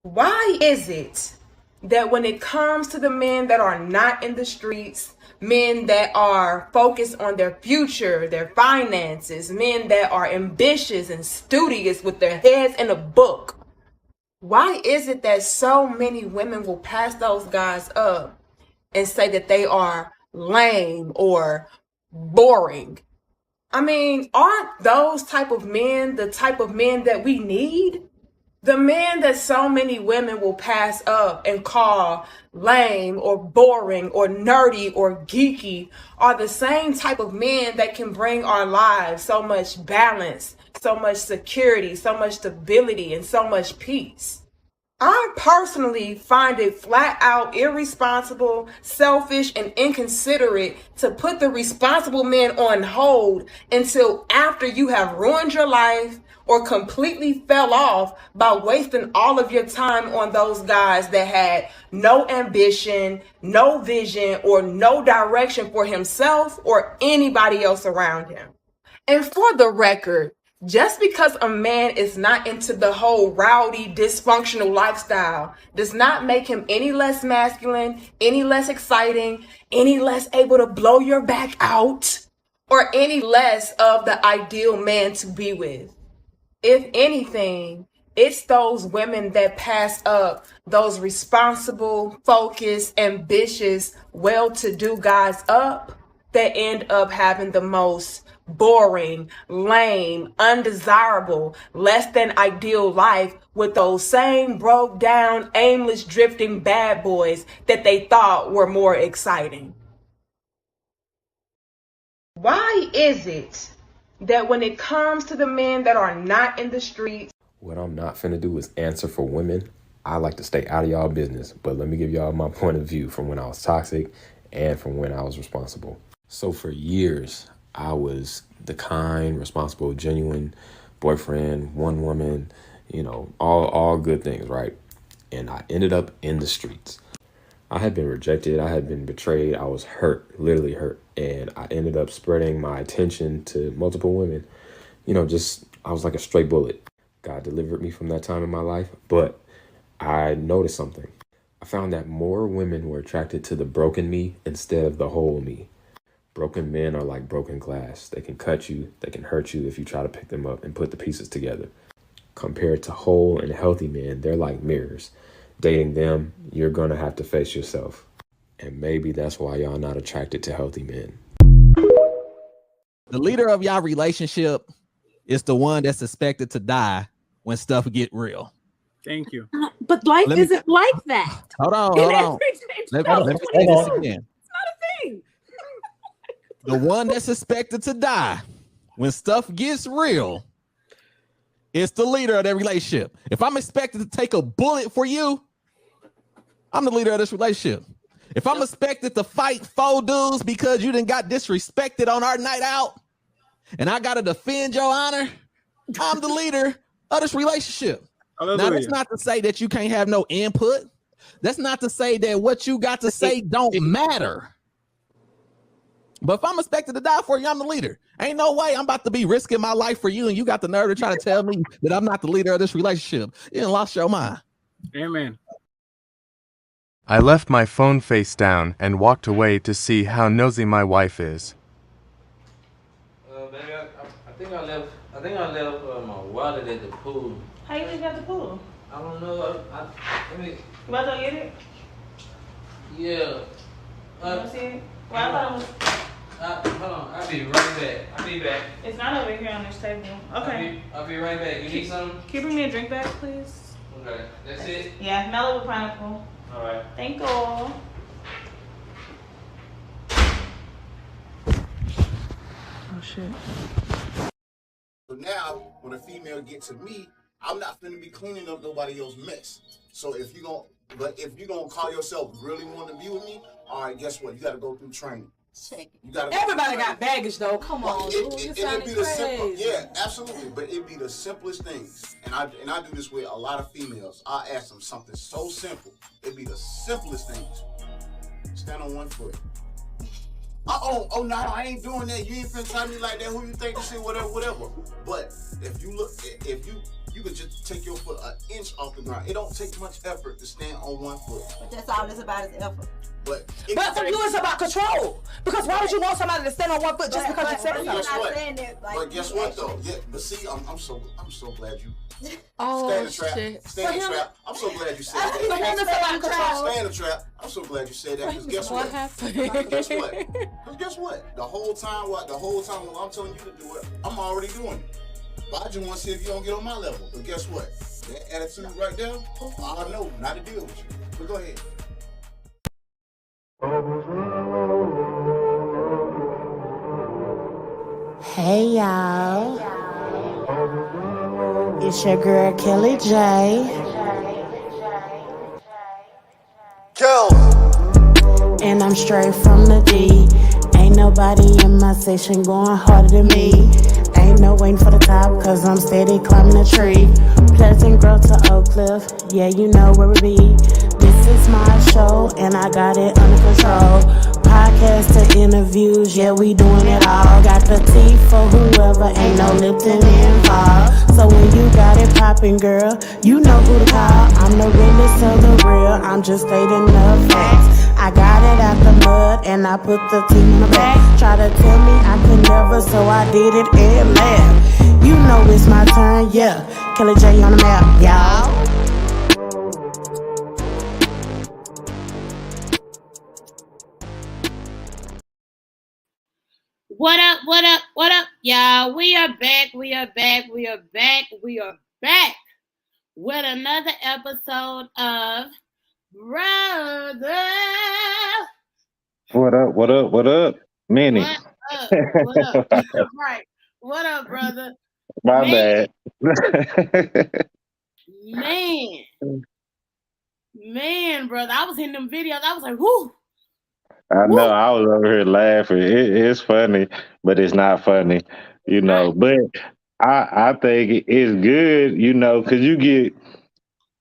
Why is it that when it comes to the men that are not in the streets, men that are focused on their future, their finances, men that are ambitious and studious with their heads in a book, why is it that so many women will pass those guys up and say that they are lame or boring? I mean, aren't those type of men the type of men that we need? The men that so many women will pass up and call lame or boring or nerdy or geeky are the same type of men that can bring our lives so much balance, so much security, so much stability, and so much peace. I personally find it flat out irresponsible, selfish, and inconsiderate to put the responsible men on hold until after you have ruined your life or completely fell off by wasting all of your time on those guys that had no ambition, no vision, or no direction for himself or anybody else around him. And for the record, just because a man is not into the whole rowdy, dysfunctional lifestyle does not make him any less masculine, any less exciting, any less able to blow your back out, or any less of the ideal man to be with. If anything, it's those women that pass up those responsible, focused, ambitious, well-to-do guys up that end up having the most boring, lame, undesirable, less than ideal life with those same broke down, aimless, drifting bad boys that they thought were more exciting. Why is it that when it comes to the men that are not in the streets? What I'm not finna do is answer for women. I like to stay out of y'all business, but let me give y'all my point of view from when I was toxic and from when I was responsible. So for years, I was the kind, responsible, genuine boyfriend, one woman, all good things, right? And I ended up in the streets. I had been rejected. I had been betrayed. I was hurt, literally hurt. And I ended up spreading my attention to multiple women. I was like a stray bullet. God delivered me from that time in my life. But I noticed something. I found that more women were attracted to the broken me instead of the whole me. Broken men are like broken glass. They can cut you, they can hurt you if you try to pick them up and put the pieces together. Compared to whole and healthy men, they're like mirrors. Dating them, you're gonna have to face yourself. And maybe that's why y'all not attracted to healthy men. The leader of y'all relationship is the one that's expected to die when stuff get real. Thank you. But life isn't like that. Hold on. Let me say this again. It's not a thing. The one that's expected to die when stuff gets real is the leader of that relationship. If I'm expected to take a bullet for you, I'm the leader of this relationship. If I'm expected to fight 4 dudes because you done got disrespected on our night out and I got to defend your honor, I'm the leader of this relationship. Hallelujah. Now, that's not to say that you can't have no input. That's not to say that what you got to say don't matter. But if I'm expected to die for you, I'm the leader. Ain't no way I'm about to be risking my life for you and you got the nerve to try to tell me that I'm not the leader of this relationship. You done lost your mind. Amen. I left my phone face down and walked away to see how nosy my wife is. Baby, I think I left my wallet at the pool. How you leave it at the pool? I don't know. Let me. You about to go get it? Yeah. You want to see it? Well, I thought it was. Hold on. I'll be right back. It's not over here on this table. Okay. I'll be right back. You need something? Can you bring me a drink bag, please? Okay. That's it? Yeah, mellow with pineapple. All right. Thank you. Oh, shit. So now, when a female gets to me, I'm not finna be cleaning up nobody else's mess. So if you gonna call yourself really wanting to be with me, all right, guess what? You gotta go through training. Everybody got baggage though. Come on, dude. It'd be the simple, yeah, absolutely. But it'd be the simplest things. And I do this with a lot of females. I ask them something so simple. It'd be the simplest things. Stand on one foot. Oh no, I ain't doing that. You ain't finna try me like that. Who you think this shit, whatever. But if you You could just take your foot an inch off the ground. It don't take much effort to stand on one foot. But that's all it's about is effort. But for you, it's about control. Because why would you want somebody to stand on one foot just because you said something? But guess what though? Yeah, but see, I'm so glad you. Stay in the trap. Stay in the trap. I'm so glad you said that. Stay in the trap. I'm so glad you said that. Because guess what? Guess what? Because guess what? The whole time when I'm telling you to do it, I'm already doing it. But I just want to see if you don't get on my level. But guess what? That attitude right there, I know not to deal with you. But go ahead. Hey y'all, it's your girl Kelly J. And I'm straight from the D. Ain't nobody in my section going harder than me. Ain't no waiting for the top, cause I'm steady climbing the tree. Pleasant Grove to Oak Cliff, yeah, you know where we be. This is my show, and I got it under control. Podcast to interviews, yeah, we doing it all. Got the tea for whoever, ain't no Lipton involved. So when you got it poppin', girl, you know who to call. I'm the realest of the real, I'm just stating the facts. I got it out the mud, and I put the team on the back. Try to tell me I could never, so I did it and laughed. You know it's my turn, yeah. Kelly J on the map, y'all. What up, y'all? We are back with another episode of Brotha. What up? Minnie. What up? Right. What up, brother? My bad. Man, brother. I was in them videos. I was like, whoo. I know, I was over here laughing. It's funny, but it's not funny, you know. Right. But I think it's good, you know, because you get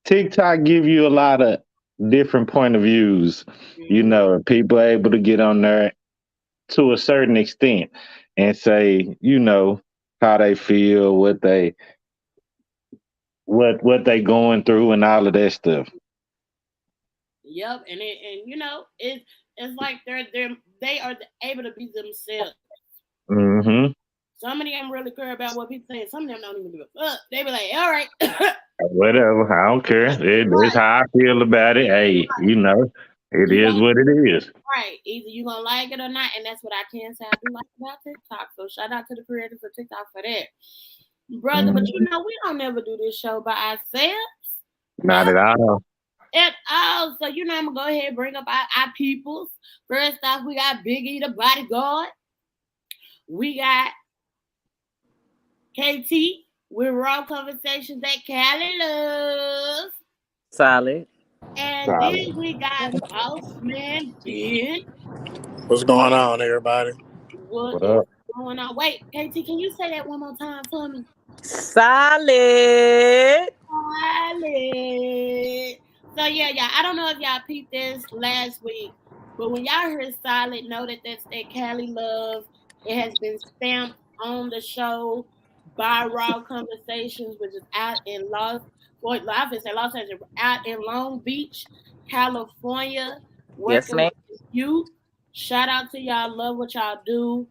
TikTok give you a lot of different point of views. Mm-hmm. You know, people are able to get on there to a certain extent and say, you know, how they feel, what they going through, and all of that stuff. Yep, and you know it's like they are able to be themselves. Mm-hmm. Some of them really care about what people say. Some of them don't even give a fuck. They be like, all right. Whatever, I don't care. It's how I feel about it. Hey, you know, it is what it is. Right. Either you gonna like it or not, and that's what I can say I do like about TikTok. So shout out to the creators of TikTok for that. Brother, mm-hmm. But you know, we don't never do this show by ourselves. Not at all. At all. So you know, I'm gonna go ahead and bring up our peoples. First off, we got E The Bodyguard. We got KT with Raw Conversations that Callie loves. Solid. And then we got Bossman Ben. What's going on, everybody? What is going on? Wait, KT, can you say that one more time for me? Solid. So yeah, I don't know if y'all peeped this last week, but when y'all heard Solid, know that that's that Callie love. It has been stamped on the show by Raw Conversations, which is out in Los Angeles, out in Long Beach, California. Yes, ma'am. With you. Shout out to y'all. Love what y'all do.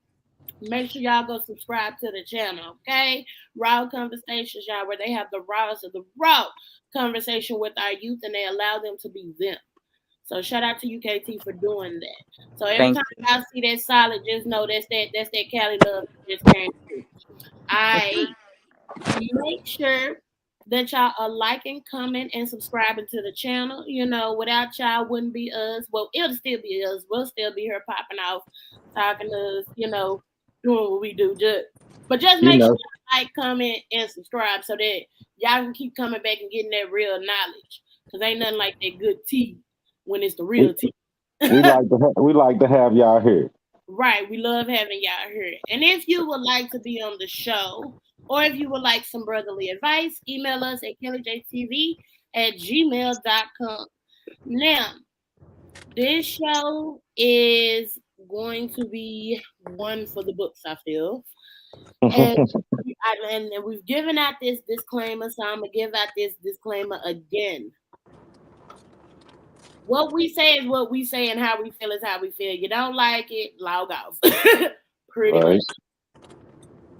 Make sure y'all go subscribe to the channel, okay? Raw Conversations, y'all, where they have the raws of the raw conversation with our youth, and they allow them to be them. So shout out to you, KT, for doing that. So every time y'all see that Solid, just know that's that Cali love just came through. I make sure that y'all are liking, comment, and subscribing to the channel. You know, without y'all wouldn't be us. Well, it'll still be us. We'll still be here popping off, talking to us, you know, doing what we do. But just make sure you like, comment, and subscribe so that y'all can keep coming back and getting that real knowledge. Because ain't nothing like that good tea when it's the real tea. we like to have y'all here. Right. We love having y'all here. And if you would like to be on the show, or if you would like some brotherly advice, email us at kellyjtv@gmail.com. Now, this show is going to be one for the books, I feel. And And we've given out this disclaimer, so I'm gonna give out this disclaimer again. What we say is what we say, and how we feel is how we feel. You don't like it, log off. Pretty much.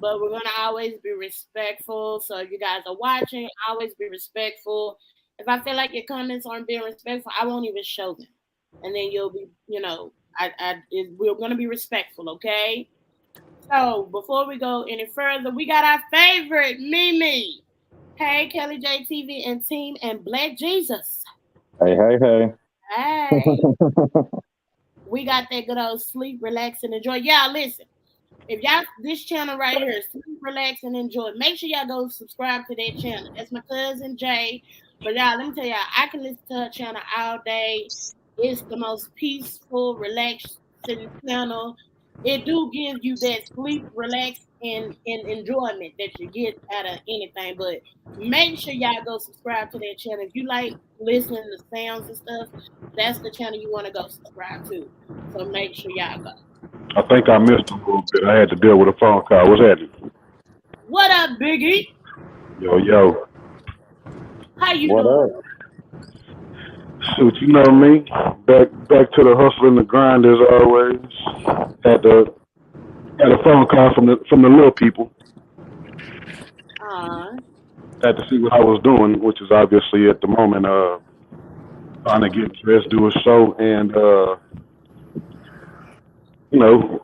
But we're gonna always be respectful. So if you guys are watching, always be respectful. If I feel like your comments aren't being respectful, I won't even show them. And then you'll be, we're gonna be respectful, okay? So before we go any further, we got our favorite Mimi. Hey, Kelly J TV and team and Black Jesus. Hey. Hey. We got that good old sleep, relax, and enjoy. Y'all listen. If y'all, this channel right here is sleep, relax, and enjoy. Make sure y'all go subscribe to that channel. That's my cousin Jay. But y'all, let me tell y'all, I can listen to her channel all day. It's the most peaceful, relaxing channel. It do give you that sleep, relax, and enjoyment that you get out of anything. But make sure y'all go subscribe to that channel. If you like listening to sounds and stuff, that's the channel you want to go subscribe to. So make sure y'all go. I think I missed a little bit. I had to deal with a phone call. What's happening? What up, Biggie? Yo. How you doing? Shoot, you know me. Back to the hustle and the grind as always. Had a phone call from the little people. Had to see what I was doing, which is obviously at the moment trying to get dressed, do a show, and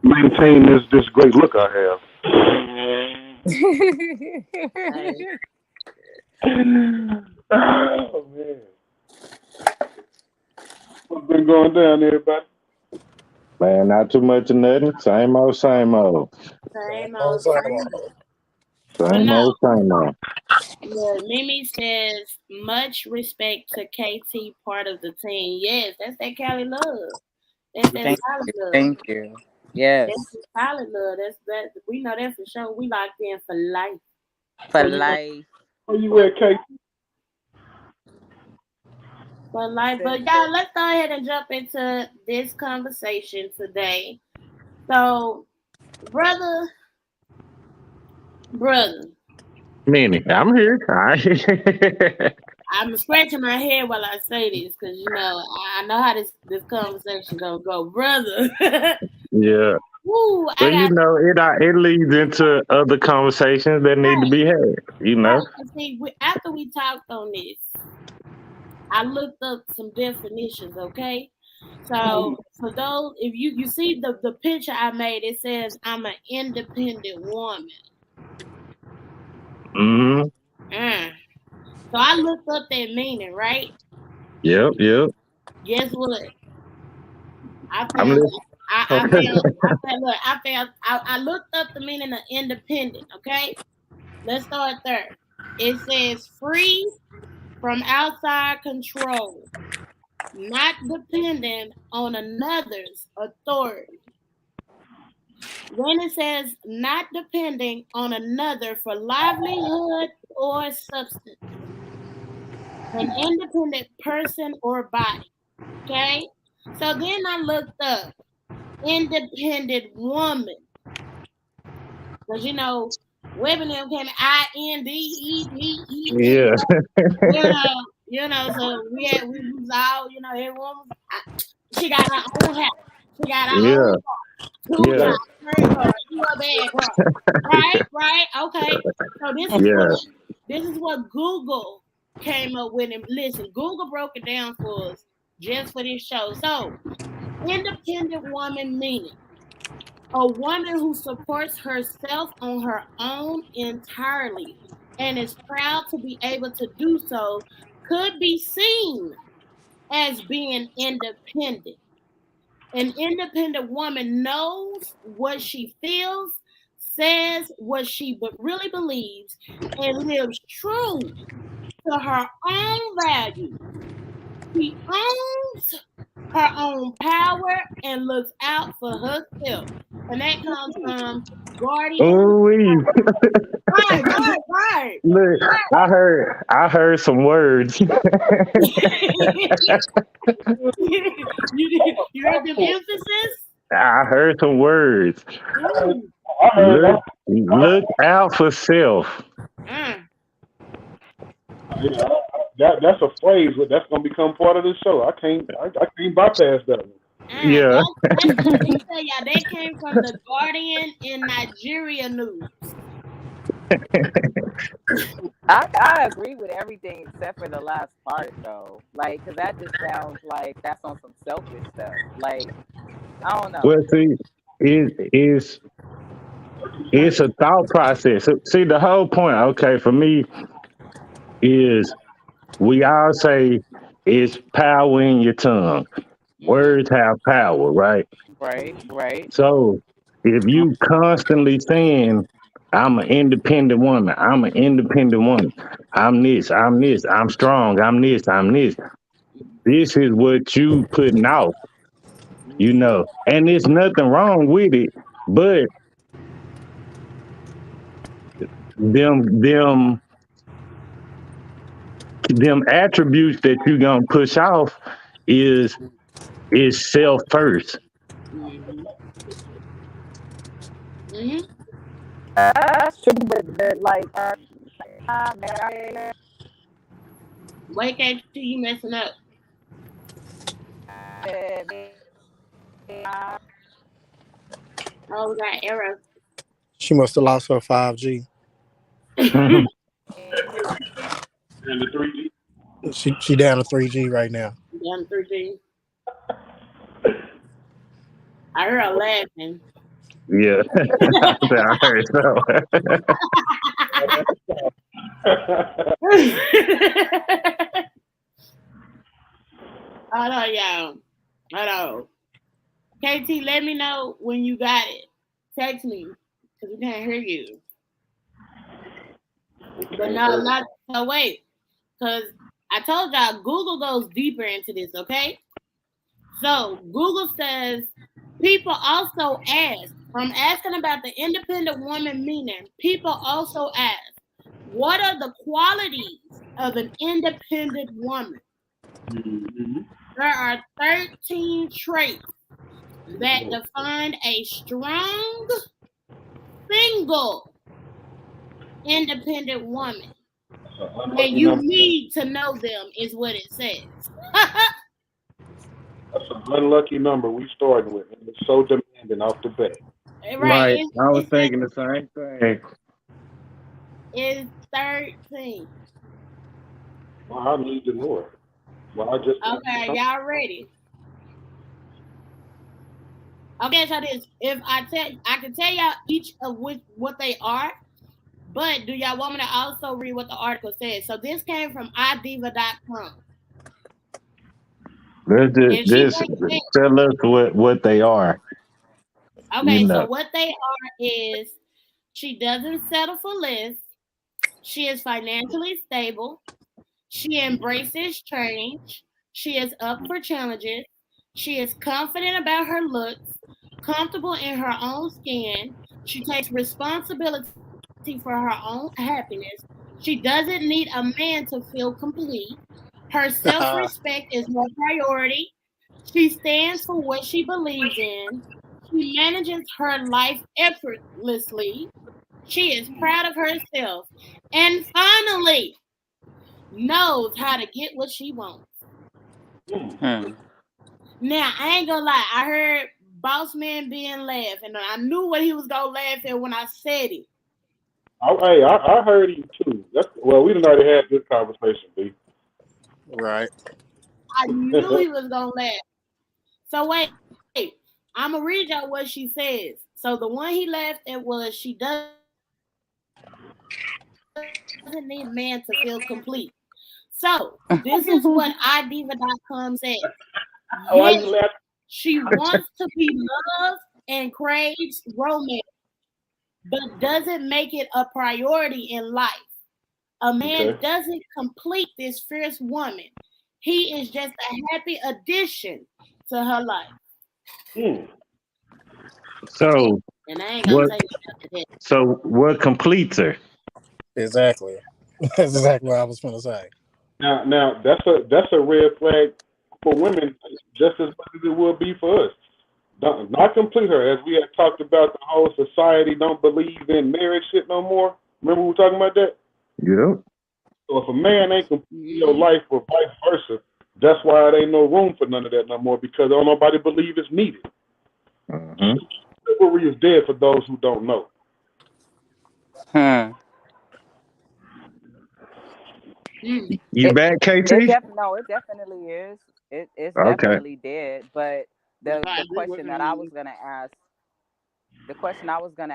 maintain this great look I have. Oh man. What's been going down, everybody? Man, not too much of nothing. Same old. Same old. Yeah, Mimi says, much respect to KT, part of the team. Yes, that's that Cali love. That's that solid love. Thank you. Yes. That's solid love. That's that. We know that for sure. We locked in for life. For life. Where you at, KT? For life. But y'all, let's go ahead and jump into this conversation today. So, brother. Minnie, I'm here. I'm scratching my head while I say this because I know how this conversation gonna go, brother. Yeah. Woo, But it leads into other conversations that need to be had. See, after we talked on this, I looked up some definitions. Okay, so for those, if you see the picture I made, it says I'm an independent woman. Mm-hmm. So I looked up that meaning, right? Yep. Guess what? I looked up the meaning of independent. Okay, let's start there. It says free from outside control, not dependent on another's authority. Then it says not depending on another for livelihood or substance. An independent person or body. Okay? So then I looked up independent woman. Because women came INDEPE. Yeah. So we was all, everyone was, she got her own house. She got her own car. Two jobs, you a bad girl. Right? Okay. So this is what Google came up with. And listen, Google broke it down for us just for this show. So, independent woman meaning a woman who supports herself on her own entirely and is proud to be able to do so could be seen as being independent. An independent woman knows what she feels, says what she really believes, and lives true to her own values. She owns her own power and looks out for herself. And that comes from Guardian. Right. Look, I heard some words. You heard the emphasis? I heard some words. I heard Look out for self. that's a phrase that's gonna become part of the show. I can't bypass that one. Yeah. Let me tell y'all, that came from the Guardian in Nigeria news. I agree with everything except for the last part though. Like, cause that just sounds like that's on some selfish stuff. Like, I don't know. Well, see, it's a thought process. See, the whole point, okay, for me, is we all say it's power in your tongue. Words have power, right? Right. So if you constantly saying, I'm an independent woman, I'm an independent woman, I'm this, I'm strong, I'm this, this is what you putting out, and there's nothing wrong with it, but them attributes that you gonna push off is self first. That's true, but like, Wait, can't you messing up? Oh, we got error. She must have lost her 5G. And the 3G. She down to 3G right now. Down to 3G. I heard her laughing. Yeah, I heard so. Hold on, y'all. Hold on. KT, let me know when you got it. Text me, because we can't hear you. But no, not so wait. Because I told y'all Google goes deeper into this, okay? So Google says people also ask, from asking about the independent woman meaning, people also ask, what are the qualities of an independent woman? There are 13 traits that define a strong, single, independent woman. And you need to know them, is what it says. That's an unlucky number we started with, and it's so demanding off the bat. Right. I was thinking the same thing. It's 13. Well, I need more. Well, Okay, y'all ready? Okay, so this, if I can tell y'all each of what they are, but do y'all want me to also read what the article says? So this came from idiva.com. Just tell us what they are. Okay, so what they are is she doesn't settle for less. She is financially stable. She embraces change. She is up for challenges. She is confident about her looks, comfortable in her own skin. She takes responsibility for her own happiness. She doesn't need a man to feel complete. Her self-respect is her priority. She stands for what she believes in. She manages her life effortlessly. She is proud of herself. And finally, knows how to get what she wants. Now, I ain't gonna lie. I heard Bossman Ben laugh, and I knew what he was gonna laugh at when I said it. Hey, I heard him too. We done already had this conversation, B. Right. I knew he was gonna laugh. So wait, I'm gonna read y'all what she says. So the one he laughed at was she doesn't need a man to feel complete. So this is what idiva.com says. Yes, she wants to be loved and craves romance, but doesn't make it a priority in life. A man doesn't complete this fierce woman. He is just a happy addition to her life. So, and I ain't gonna say that. So what completes her? Exactly. That's exactly what I was going to say. Now that's a red flag for women just as much as it will be for us. not complete her, as we had talked about the whole society don't believe in marriage shit no more. Remember we were talking about that? Yep. So if a man ain't completing your life or vice versa, that's why there ain't no room for none of that no more, because don't nobody believe it's needed. Mm-hmm. Chivalry is dead for those who don't know. You back, KT? No, it definitely is. It's Okay. definitely dead. But the question that I was gonna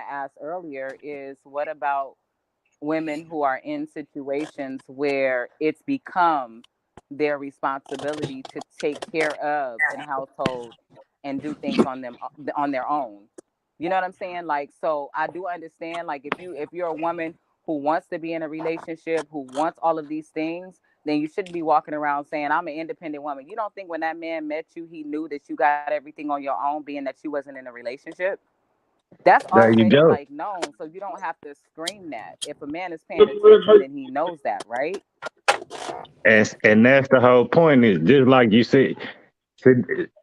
ask, earlier is, what about women who are in situations where it's become their responsibility to take care of an household and do things on their own? You know what I'm saying? Like, so I do understand, like, if you're a woman who wants to be in a relationship, who wants all of these things, then you shouldn't be walking around saying, I'm an independent woman. You don't think when that man met you, he knew that you got everything on your own, being that you wasn't in a relationship? That's There you already go. like known, so you don't have to scream that. If a man is paying attention, then he knows that, right? And that's the whole point. Is just like you said,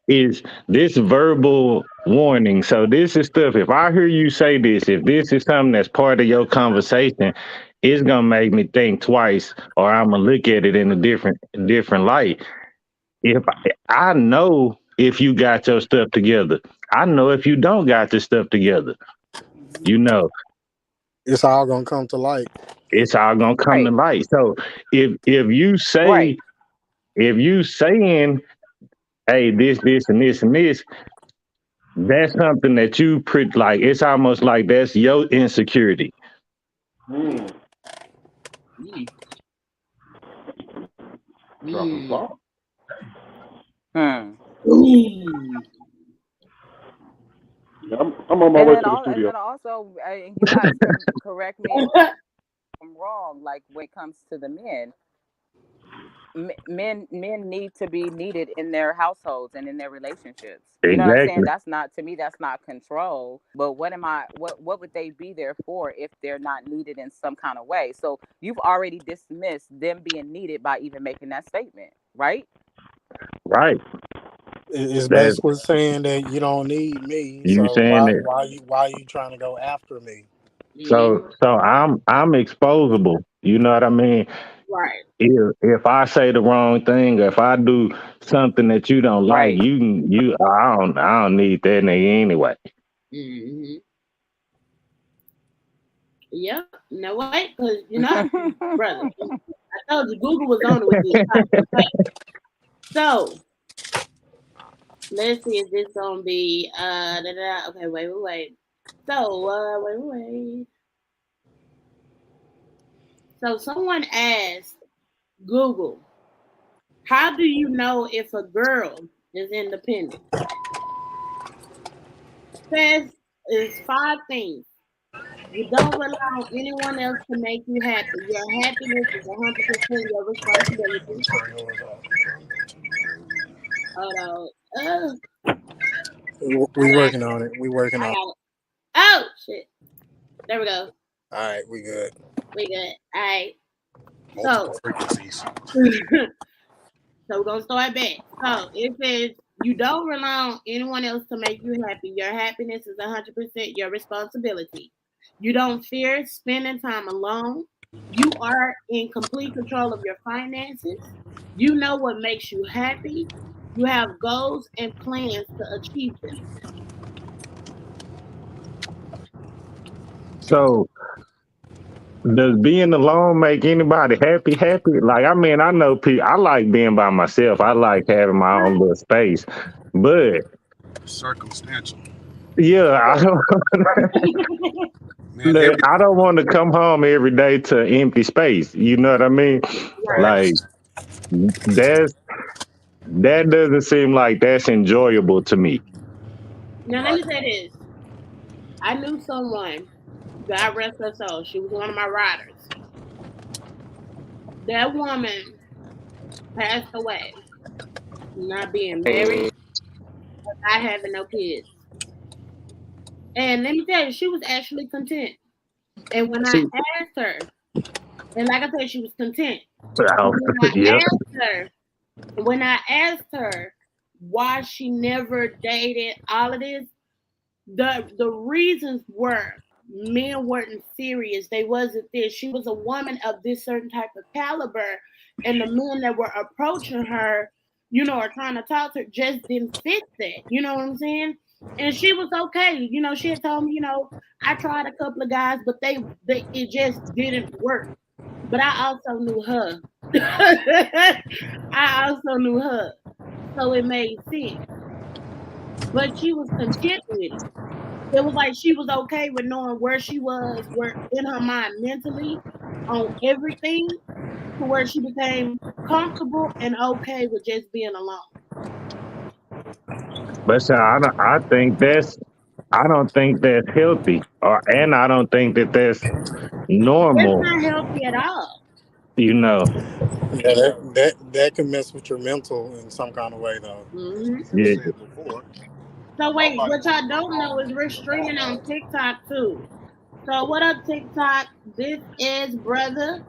is this verbal warning. So this is stuff. If I hear you say this, if this is something that's part of your conversation, it's gonna make me think twice, or I'm gonna look at it in a different light. If I know if you got your stuff together, I know if you don't got your stuff together. You know, It's all gonna come to light. it's all gonna come to light. So if you say if you saying, hey, this, and this, and this, that's something that you like. It's almost like that's your insecurity. Dropping bomb. Yeah, I'm on my way to the studio. And then also, you guys can correct me if I'm wrong. Like, when it comes to the men, men need to be needed in their households and in their relationships. You know what I'm saying? Exactly. To me, that's not control. But what would they be there for if they're not needed in some kind of way? So you've already dismissed them being needed by even making that statement, right? Right. It's basically saying that you don't need me. You So saying that. why you trying to go after me? So I'm exposable. You know what I mean? Right. If I say the wrong thing, or if I do something that you don't like, I don't need that nigga anyway. Mm-hmm. Yep. No way, because brother, I told you Google was on it with this topic. Right? So let's see if this gonna be okay, wait. So wait. So someone asked Google, how do you know if a girl is independent? Says it's 5 things. You don't rely on anyone else to make you happy. Your happiness is 100% your responsibility. Hold on. We working on it. We working on it. Oh shit! There we go. All right, we good. We good. All right. Multiple frequencies. So we're gonna start back. So it says you don't rely on anyone else to make you happy. Your happiness is 100% your responsibility. You don't fear spending time alone. You are in complete control of your finances. You know what makes you happy. You have goals and plans to achieve them. So does being alone make anybody happy? Happy? Like, I mean, I know people. I like being by myself. I like having my own little space. But circumstantial. Yeah, I don't. Look, I don't want to come home every day to empty space. You know what I mean? Like that doesn't seem like that's enjoyable to me. Now let me say this. I knew someone, God rest her soul, she was one of my riders. That woman passed away, not being married, not having no kids. And let me tell you, she was actually content. And when I asked her, and like I said, she was content. When I asked her, why she never dated, all of this, the reasons were men weren't serious. They wasn't this. She was a woman of this certain type of caliber, and the men that were approaching her, or trying to talk to her, just didn't fit that. You know what I'm saying? And she was okay. She had told me, I tried a couple of guys, but they it just didn't work. But I also knew her. I also knew her. So it made sense. But she was content with it. It was like she was okay with knowing where she was, where in her mind mentally on everything, to where she became comfortable and okay with just being alone. But so I don't think that's healthy, and I don't think that that's It's normal. not healthy at all. Yeah, that can mess with your mental in some kind of way, though. Mm-hmm. Yeah. So wait, what y'all don't know is we're streaming on TikTok too. So what up, TikTok? This is Brotha.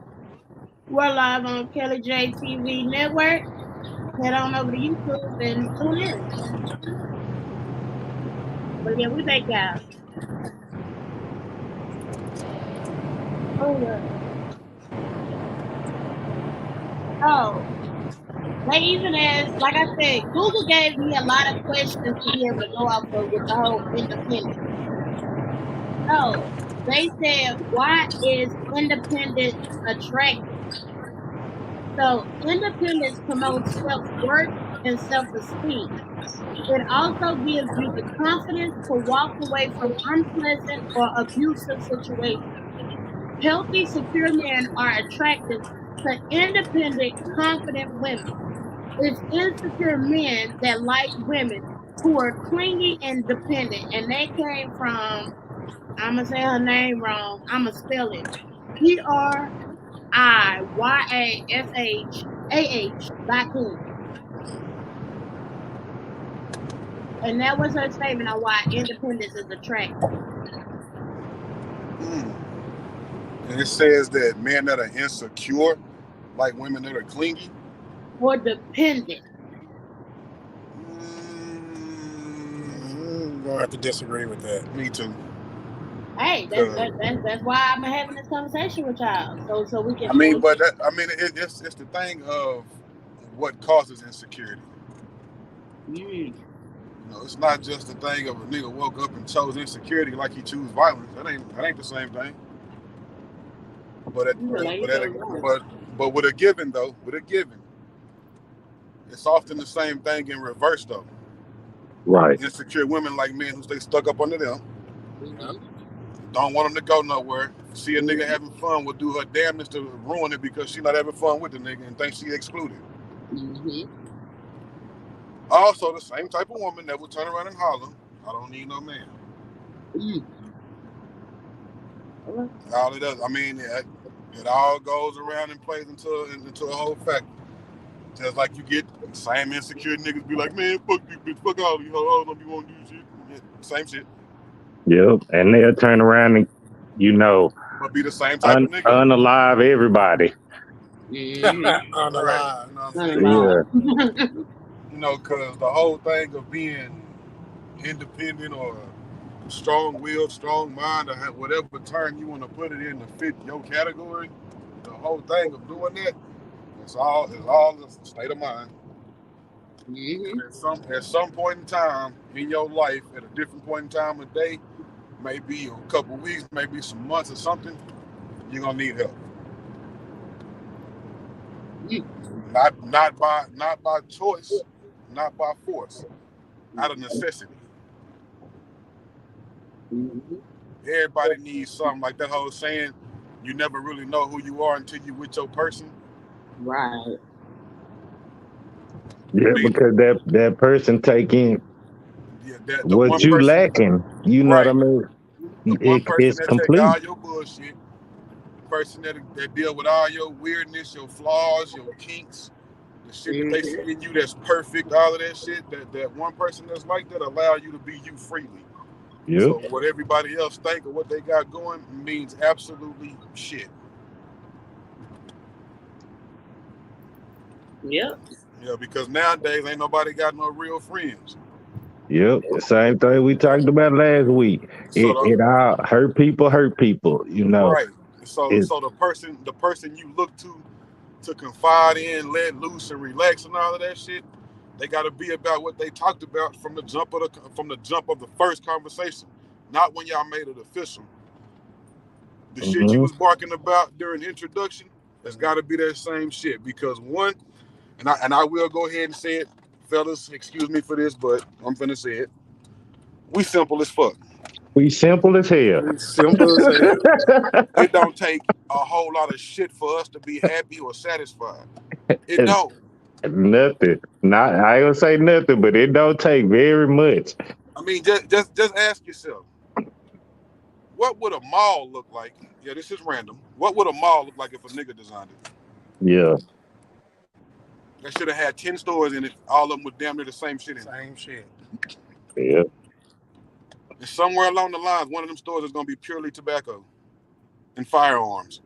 We're live on Kelly J TV Network. Head on over to YouTube and tune in. But yeah, we make out. Oh yeah. Oh, they even asked, like I said, Google gave me a lot of questions to be able to go off of with the whole independent. So they said, why is independence attractive? So independence promotes self-worth and self-esteem. It also gives you the confidence to walk away from unpleasant or abusive situations. Healthy, secure men are attracted to independent, confident women. It's insecure men that like women who are clingy and dependent. And they came from, I'm going to say her name wrong, I'm going to spell it PRIYASHAH.com. And that was her statement on why independence is attractive. And it says that men that are insecure, like women that are clingy, or dependent. I'm gonna have to disagree with that. Me too. Hey, that's why I'm having this conversation with y'all, so we can. It's the thing of what causes insecurity. It's not just the thing of a nigga woke up and chose insecurity like he chose violence. That ain't the same thing. But with a given though, it's often the same thing in reverse though. Right. Insecure women like men who stay stuck up under them. Don't want them to go nowhere. See a nigga having fun, will do her damnedest to ruin it because she not having fun with the nigga and thinks she excluded. Also, the same type of woman that will turn around and holler, I don't need no man. All it does, it all goes around and plays into a whole factor. Just like you get the same insecure niggas be like, man, fuck you, bitch, fuck all you hoes, don't be want to do shit. Yeah, same shit. Yep, and they'll turn around and, but be the same type of nigga. Unalive everybody. Unalive. Yeah. Because the whole thing of being independent or strong-willed, strong-minded, or whatever term you want to put it in to fit your category, the whole thing of doing that, it's all a state of mind. At some point in time in your life, at a different point in time of day, maybe a couple of weeks, maybe some months or something, you're gonna need help. Not by choice, not by force, out of necessity. Everybody needs something, like that whole saying, you never really know who you are until you with your person. Right. Yeah, because that person taking what you lacking. You know what I mean? The one person It's that complete. take all your bullshit, the person that deal with all your weirdness, your flaws, your kinks, the shit that they see in you that's perfect, all of that shit, that one person that's like that allow you to be you freely. Yep. So what everybody else think or what they got going means absolutely shit. Yep. Yeah, because nowadays ain't nobody got no real friends. Yep, the same thing we talked about last week. So It all hurt people. You know, right. So it, the person you look to confide in, let loose, and relax, and all of that shit, they got to be about what they talked about from the jump of the first conversation, not when y'all made it official. The shit you was barking about during introduction, there's got to be that same shit because one, and I will go ahead and say it, fellas. Excuse me for this, but I'm finna say it. We simple as fuck. we simple as hell. We simple as hell. It don't take a whole lot of shit for us to be happy or satisfied. It don't. Nothing. Not I ain't gonna say nothing, but it don't take very much. I mean, just ask yourself, what would a mall look like? Yeah, this is random. What would a mall look like if a nigga designed it? Yeah. That should have had 10 stores in it. All of them with damn near the same shit in it. Same shit. Yeah. And somewhere along the lines, one of them stores is gonna be purely tobacco and firearms.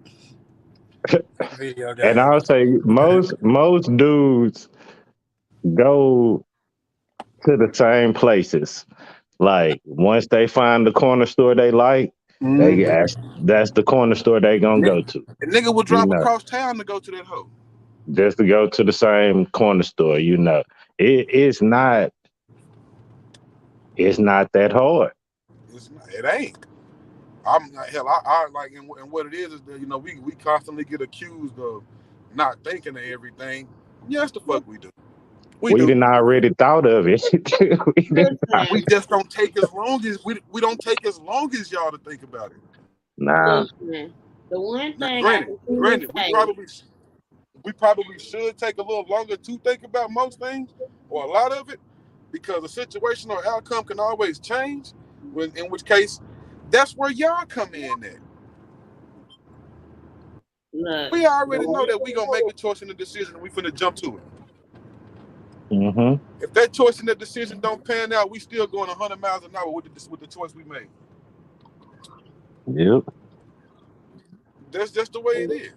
Video And game. I'll say most dudes go to the same places. Like once they find the corner store they like, that's the corner store they gonna go to. A nigga will You drive know, across town to go to that hoe. just to go to the same corner store. You know, it's not that hard. It ain't. I like, and what it is that, you know, we constantly get accused of not thinking of everything. Yes, the fuck we do. We didn't already thought of it. We just don't take as long as we don't take as long as y'all to think about it. Nah. Listen, the one thing Granted, say, we probably should take a little longer to think about most things or a lot of it because the situation or outcome can always change. In which case, that's where y'all come in at. look, We already know that we gonna make a choice and a decision and we finna jump to it. Mm-hmm. If that choice and that decision don't pan out, we still going 100 miles an hour with the choice we made. Yep. That's just the way it is.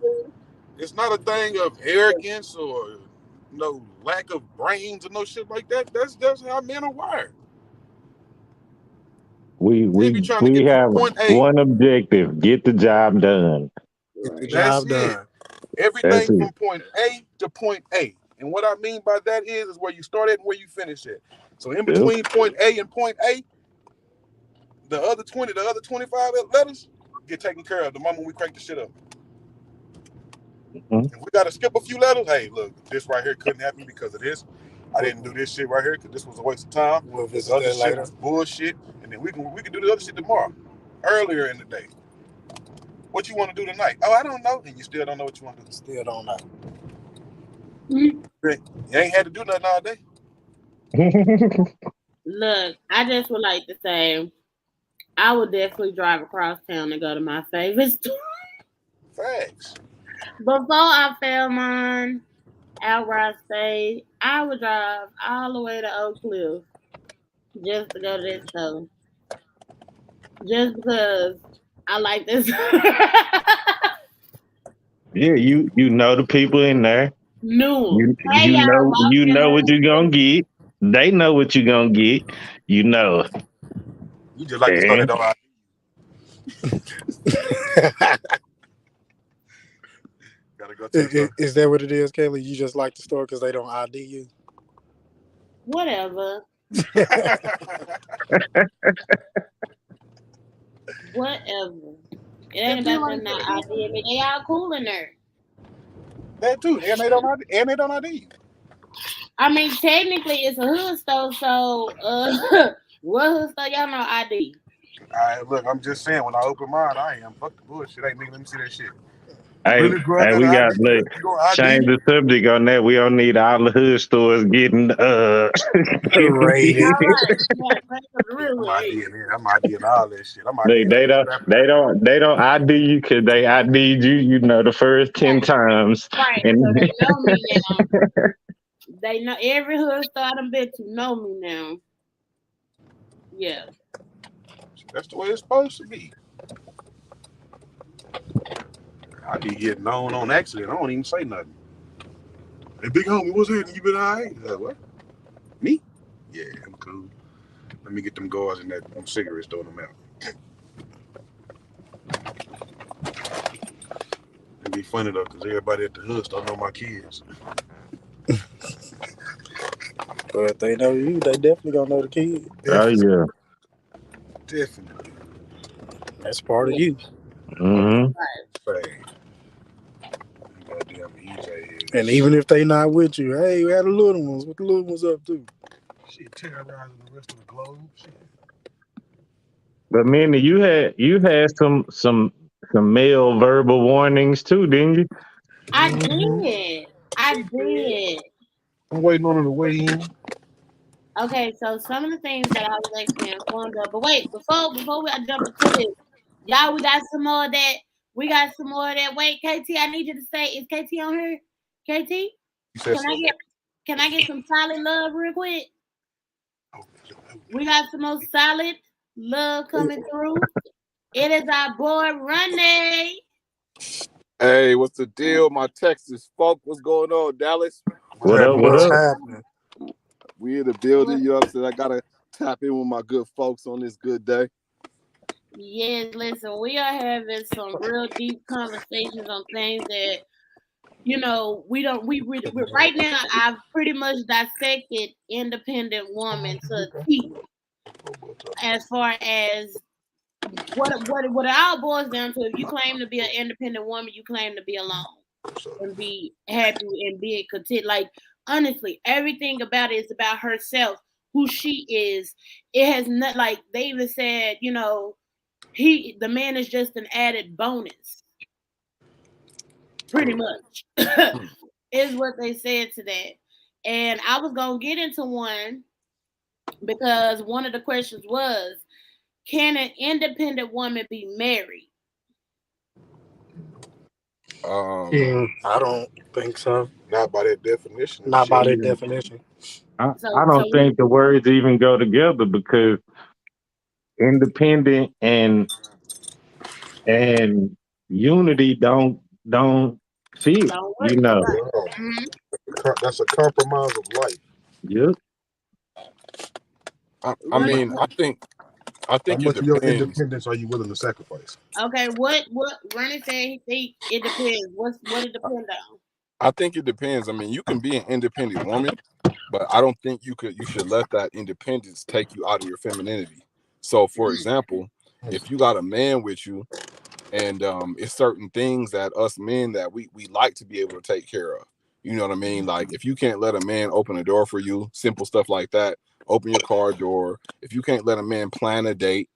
It's not a thing of arrogance or no lack of brains or no shit like that. That's just how men are wired. We have one objective: get the job done. Get the That's job it. done. Everything That's it. from point A to point A. And what I mean by that is where you start at and where you finish at. So in between point A and point A, the other 25 letters get taken care of the moment we crank the shit up. Mm-hmm. If we got to skip a few letters, hey, look, this right here couldn't happen because of this. I didn't do this shit right here because this was a waste of time. We'll This visit other that shit later. was bullshit. And then we can do the other shit tomorrow, earlier in the day. What you want to do tonight? Oh, I don't know. And you still don't know what you want to do. Still don't know. You ain't had to do nothing all day. Look, I just would like to say, I would definitely drive across town and go to my favorite store. Facts. Before I found mine out where I stay, I would drive all the way to Oak Cliff just to go to this store. Just because I like this. Yeah, you know the people in there. No. You know what you're gonna get. They know what you're gonna get. You know. You just like to start it on. Gotta go to the store. Is that what it is, Kaylee? You just like the store because they don't ID you? Whatever. Whatever. It ain't about them not ID me. They all cool in there. That too. And they don't ID you. I mean, technically it's a hood store, so what hood store y'all know ID? Alright, look, I'm just saying when I open mine, I am. Fuck the bullshit. Hey nigga, let me see that shit. Hey, Really, bro, we got change the subject on that. We don't need all the hood stores getting raided. I'm IDing all that shit. They don't ID you because they ID'd you. You know the first 10 times. Right. And So they know me now. They know every hood store I done been to know me now. Yeah. That's the way it's supposed to be. I be getting known on accident. I don't even say nothing. Hey, big homie, what's happening? You been all right? What? Me? Yeah, I'm cool. Let me get them guards and them cigarettes, throw them out. It'd be funny though, because everybody at the hood don't know my kids. But if they know you, they definitely gonna know the kid. Oh yeah. Definitely. That's part of you. Mm-hmm. Fang. Goddamn EJ. And even if they not with you, hey, we had the little ones. What the little ones up to? Shit, terrorizing the rest of the globe. Shit. But Minnie, you had some male verbal warnings too, didn't you? I did. I did. I'm waiting on her to weigh in. Okay, so some of the things that I was actually informed of. But wait, before I jump into this, y'all, we got some more of that. We got some more of that. Wait, KT, I need you to say, is KT on here? KT? Can I get some solid love real quick? We got some more solid love coming through. It is our boy Ronnie. Hey, what's the deal? My Texas folk, what's going on, Dallas? What up? What up? Happening? We in the building, you know what I'm saying? I gotta tap in with my good folks on this good day. Yes, listen, we are having some real deep conversations on things that, you know, we right now I've pretty much dissected independent woman to T as far as what it all boils down to. If you claim to be an independent woman, you claim to be alone and be happy and be content. Like, honestly, everything about it is about herself, who she is. It has not, like they even said, you know, the man is just an added bonus. Pretty much is what they said to that. And I was gonna get into one because one of the questions was, can an independent woman be married? I don't think so. Not by that definition. Not by that definition. I don't think the words even go together because independent and unity don't fit. You know. That's a compromise of life. Yep. I mean, I think How it much of your depends. independence are you willing to sacrifice? Okay, what Ronnie said he think it depends. What it depend on? I think it depends. I mean, you can be an independent woman, but I don't think you should let that independence take you out of your femininity. So, for example, if you got a man with you, and it's certain things that us men that we like to be able to take care of. You know what I mean? Like, if you can't let a man open a door for you, simple stuff like that, open your car door. If you can't let a man plan a date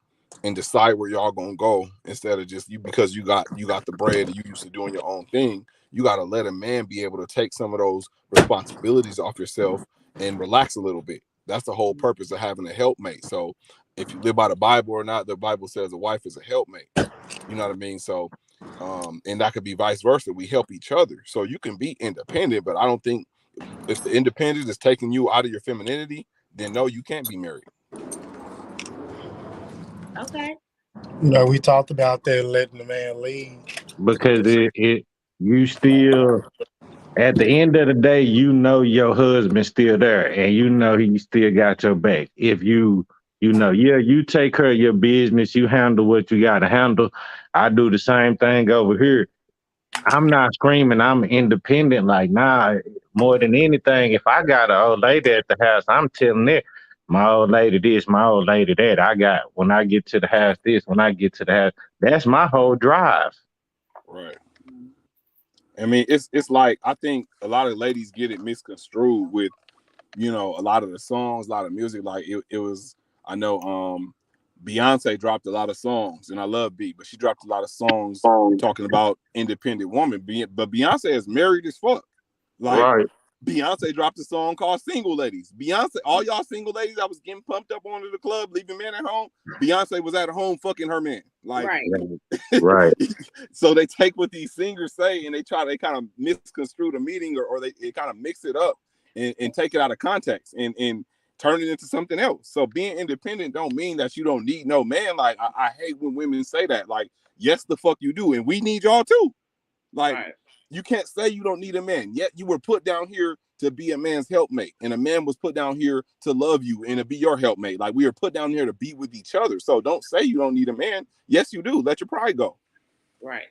and decide where y'all gonna go instead of just you because you got the bread and you used to doing your own thing, you got to let a man be able to take some of those responsibilities off yourself and relax a little bit. That's the whole purpose of having a helpmate. So if you live by the Bible or not, the Bible says a wife is a helpmate. You know what I mean? So, and that could be vice versa. We help each other. So you can be independent, but I don't think if the independence is taking you out of your femininity, then no, you can't be married. Okay. You know, we talked about that, letting the man lead. Because you still at the end of the day, you know your husband's still there and you know he still got your back. If you take care of your business, you handle what you gotta handle. I do the same thing over here. I'm not screaming I'm independent. Like, nah, more than anything, if I got an old lady at the house, I'm telling it, my old lady this, my old lady that. When I get to the house this, when I get to the house, that's my whole drive. Right. I mean, it's like, I think a lot of ladies get it misconstrued with, you know, a lot of the songs, a lot of music. Like it was, I know Beyonce dropped a lot of songs, and I love B, but she dropped a lot of songs talking about independent woman. But Beyonce is married as fuck. Like, right. Beyonce dropped a song called Single Ladies. Beyonce, all y'all single ladies I was getting pumped up onto the club, leaving men at home. Beyonce was at home fucking her man. Like, right. So they take what these singers say and they kind of misconstrue the meaning or they kind of mix it up and take it out of context and turn it into something else. So being independent don't mean that you don't need no man. Like, I hate when women say that. Like, yes, the fuck you do. And we need y'all too. Like, You can't say you don't need a man. Yet you were put down here to be a man's helpmate, and a man was put down here to love you and to be your helpmate. Like, we were put down here to be with each other. So don't say you don't need a man. Yes, you do. Let your pride go. Right.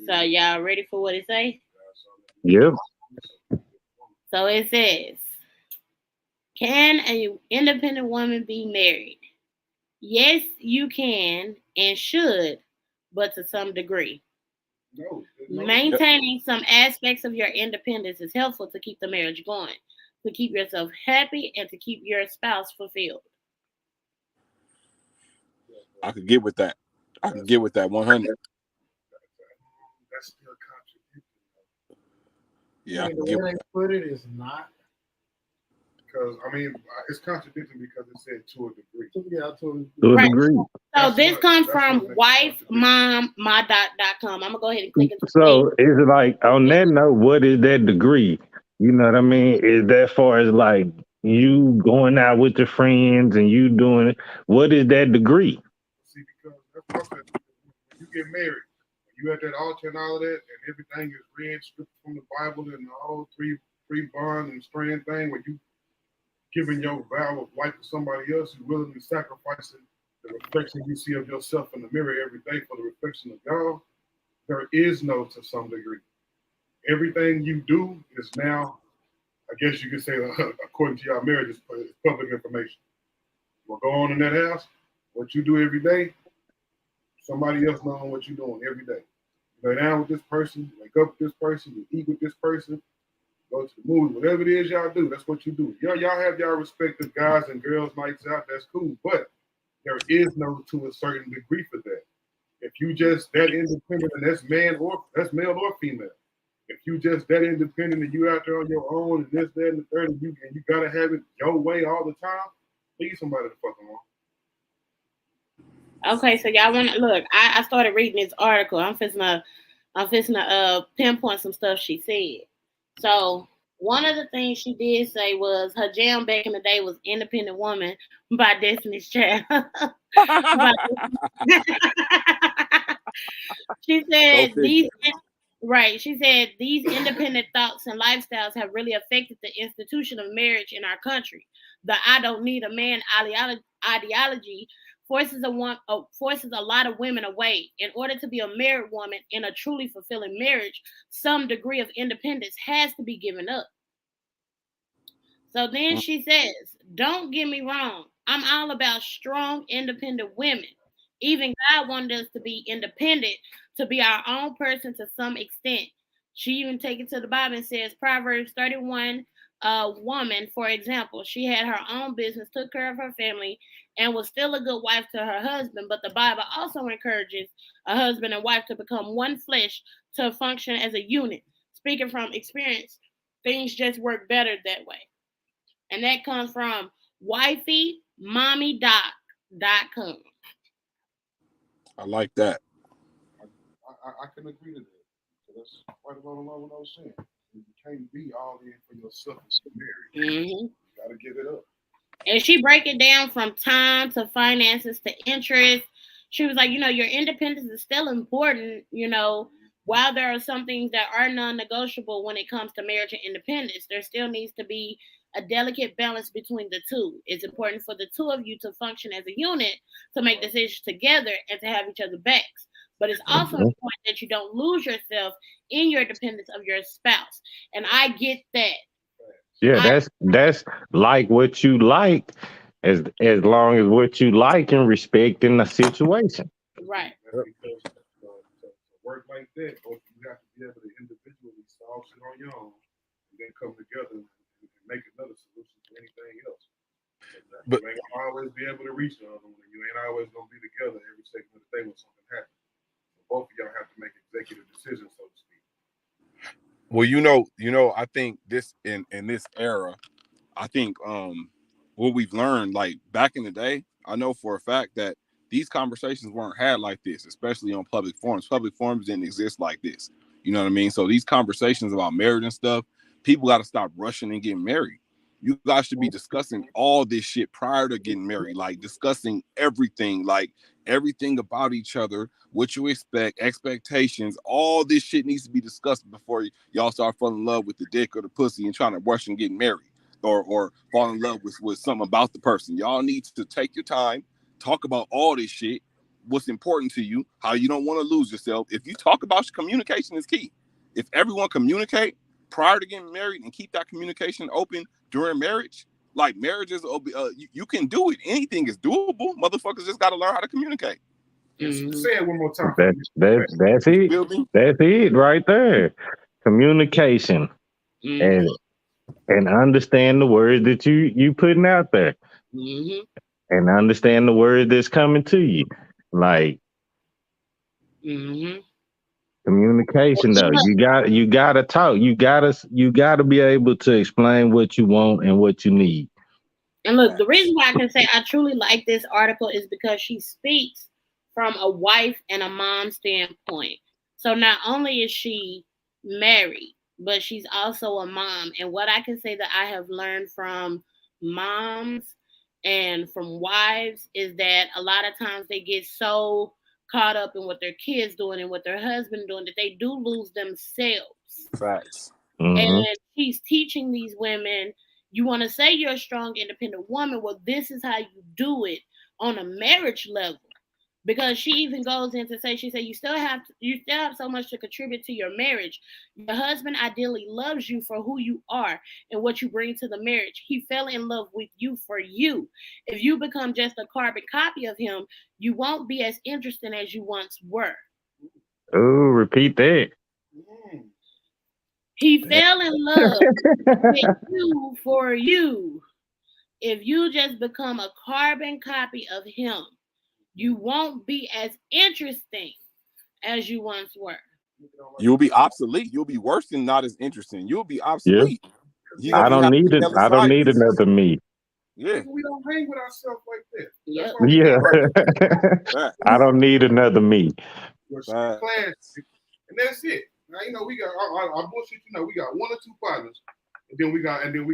So y'all ready for what it say? Yeah. So it says, can an independent woman be married? Yes, you can and should, but to some degree. Maintaining some aspects of your independence is helpful to keep the marriage going, to keep yourself happy, and to keep your spouse fulfilled. I could get with that. I could get with that 100. That's still contradicting. Yeah, I The can way get they with that. put it is not. Because, I mean, it's contradicting because it said to a degree. Yeah, to a degree. So this comes from wifemom.com. I'm gonna go ahead and click it. So is it like, on that note, what is that degree? You know what I mean? Is that far as like you going out with your friends and you doing it? What is that degree? See, because that's what when you get married, you at that altar and all of that, and everything is read stripped from the Bible and the whole three bond and strand thing, where you giving your vow of life to somebody else, you willingly sacrificing the reflection you see of yourself in the mirror every day for the reflection of God. There is no to some degree. Everything you do is now, I guess you could say, according to your marriage, is public information. What go on in that house, what you do every day, somebody else knowing what you're doing every day. You lay down with this person, wake up with this person, you eat with this person, go to the movie, whatever it is y'all do, that's what you do. Y'all have y'all respective guys and girls nights out, that's cool. But there is no to a certain degree for that. If you just that independent, and that's male or female. If you just that independent and you out there on your own and this, that, and the third, and you gotta have it your way all the time, leave somebody to fuck alone. Okay, so y'all want to look? I started reading this article. I'm fixing to pinpoint some stuff she said. So one of the things she did say was her jam back in the day was "Independent Woman" by Destiny's Child. She said She said these independent thoughts and lifestyles have really affected the institution of marriage in our country. The "I don't need a man" ideology forces a lot of women away. In order to be a married woman in a truly fulfilling marriage, some degree of independence has to be given up. So then she says, don't get me wrong, I'm all about strong, independent women. Even God wanted us to be independent, to be our own person to some extent. She even takes it to the Bible and says, Proverbs 31, woman, for example, she had her own business, took care of her family, and was still a good wife to her husband. But the Bible also encourages a husband and wife to become one flesh, to function as a unit. Speaking from experience, things just work better that way. And that comes from wifeymommy.com. I like that. I can agree to that. So that's right along what I was saying. You can't be all in for yourself as married. Mm-hmm. You gotta give it up. And she break it down from time to finances to interest. She was like, your independence is still important, while there are some things that are non-negotiable when it comes to marriage and independence, there still needs to be a delicate balance between the two. It's important for the two of you to function as a unit, to make decisions together, and to have each other's backs. But it's also important that you don't lose yourself in your dependence of your spouse. And I get that. Yeah, that's like what you like, as long as what you like and respect in the situation. Right. Because to work like that, both you have to be able to individually solve shit on your own, and then come together and make another solution to anything else. But you ain't gonna always be able to reach the other one. You ain't always gonna be together every second of the day when something happens. So both of y'all have to make executive decisions, so to speak. Well, I think this in this era, I think what we've learned, like back in the day, I know for a fact that these conversations weren't had like this, especially on public forums. Public forums didn't exist like this. You know what I mean? So these conversations about marriage and stuff, people got to stop rushing and getting married. You guys should be discussing all this shit prior to getting married, like discussing everything, like everything about each other, what you expect, expectations, all this shit needs to be discussed before y'all start falling in love with the dick or the pussy and trying to rush and get married or fall in love with something about the person. Y'all need to take your time, talk about all this shit, what's important to you, how you don't want to lose yourself. If you talk about communication is key. If everyone communicate prior to getting married and keep that communication open during marriage, like marriages, you can do it. Anything is doable. Motherfuckers just got to learn how to communicate. Say it one more time. That's it. That's it right there. Communication and understand the words that you putting out there, and understand the word that's coming to you. Like communication, though, you gotta talk. You gotta be able to explain what you want and what you need. And look, the reason why I can say I truly like this article is because she speaks from a wife and a mom standpoint. So not only is she married, but she's also a mom. And what I can say that I have learned from moms and from wives is that a lot of times they get so caught up in what their kids doing and what their husband doing that they do lose themselves. Facts. And she's teaching these women, you want to say you're a strong, independent woman. Well, this is how you do it on a marriage level. Because she even goes in to say, she said, you still have so much to contribute to your marriage. Your husband ideally loves you for who you are and what you bring to the marriage. He fell in love with you for you. If you become just a carbon copy of him, you won't be as interesting as you once were. Oh, repeat that. He fell in love with you for you. If you just become a carbon copy of him, you won't be as interesting as you once were. You'll be obsolete. You'll be worse than not as interesting. You'll be obsolete. Yeah. I don't need another me. Yeah. We don't hang with ourselves like that. Yep. Yeah. I don't need another me. We're classic, and that's it. Now we got our bullshit. We got one or two partners, and then we got a nigga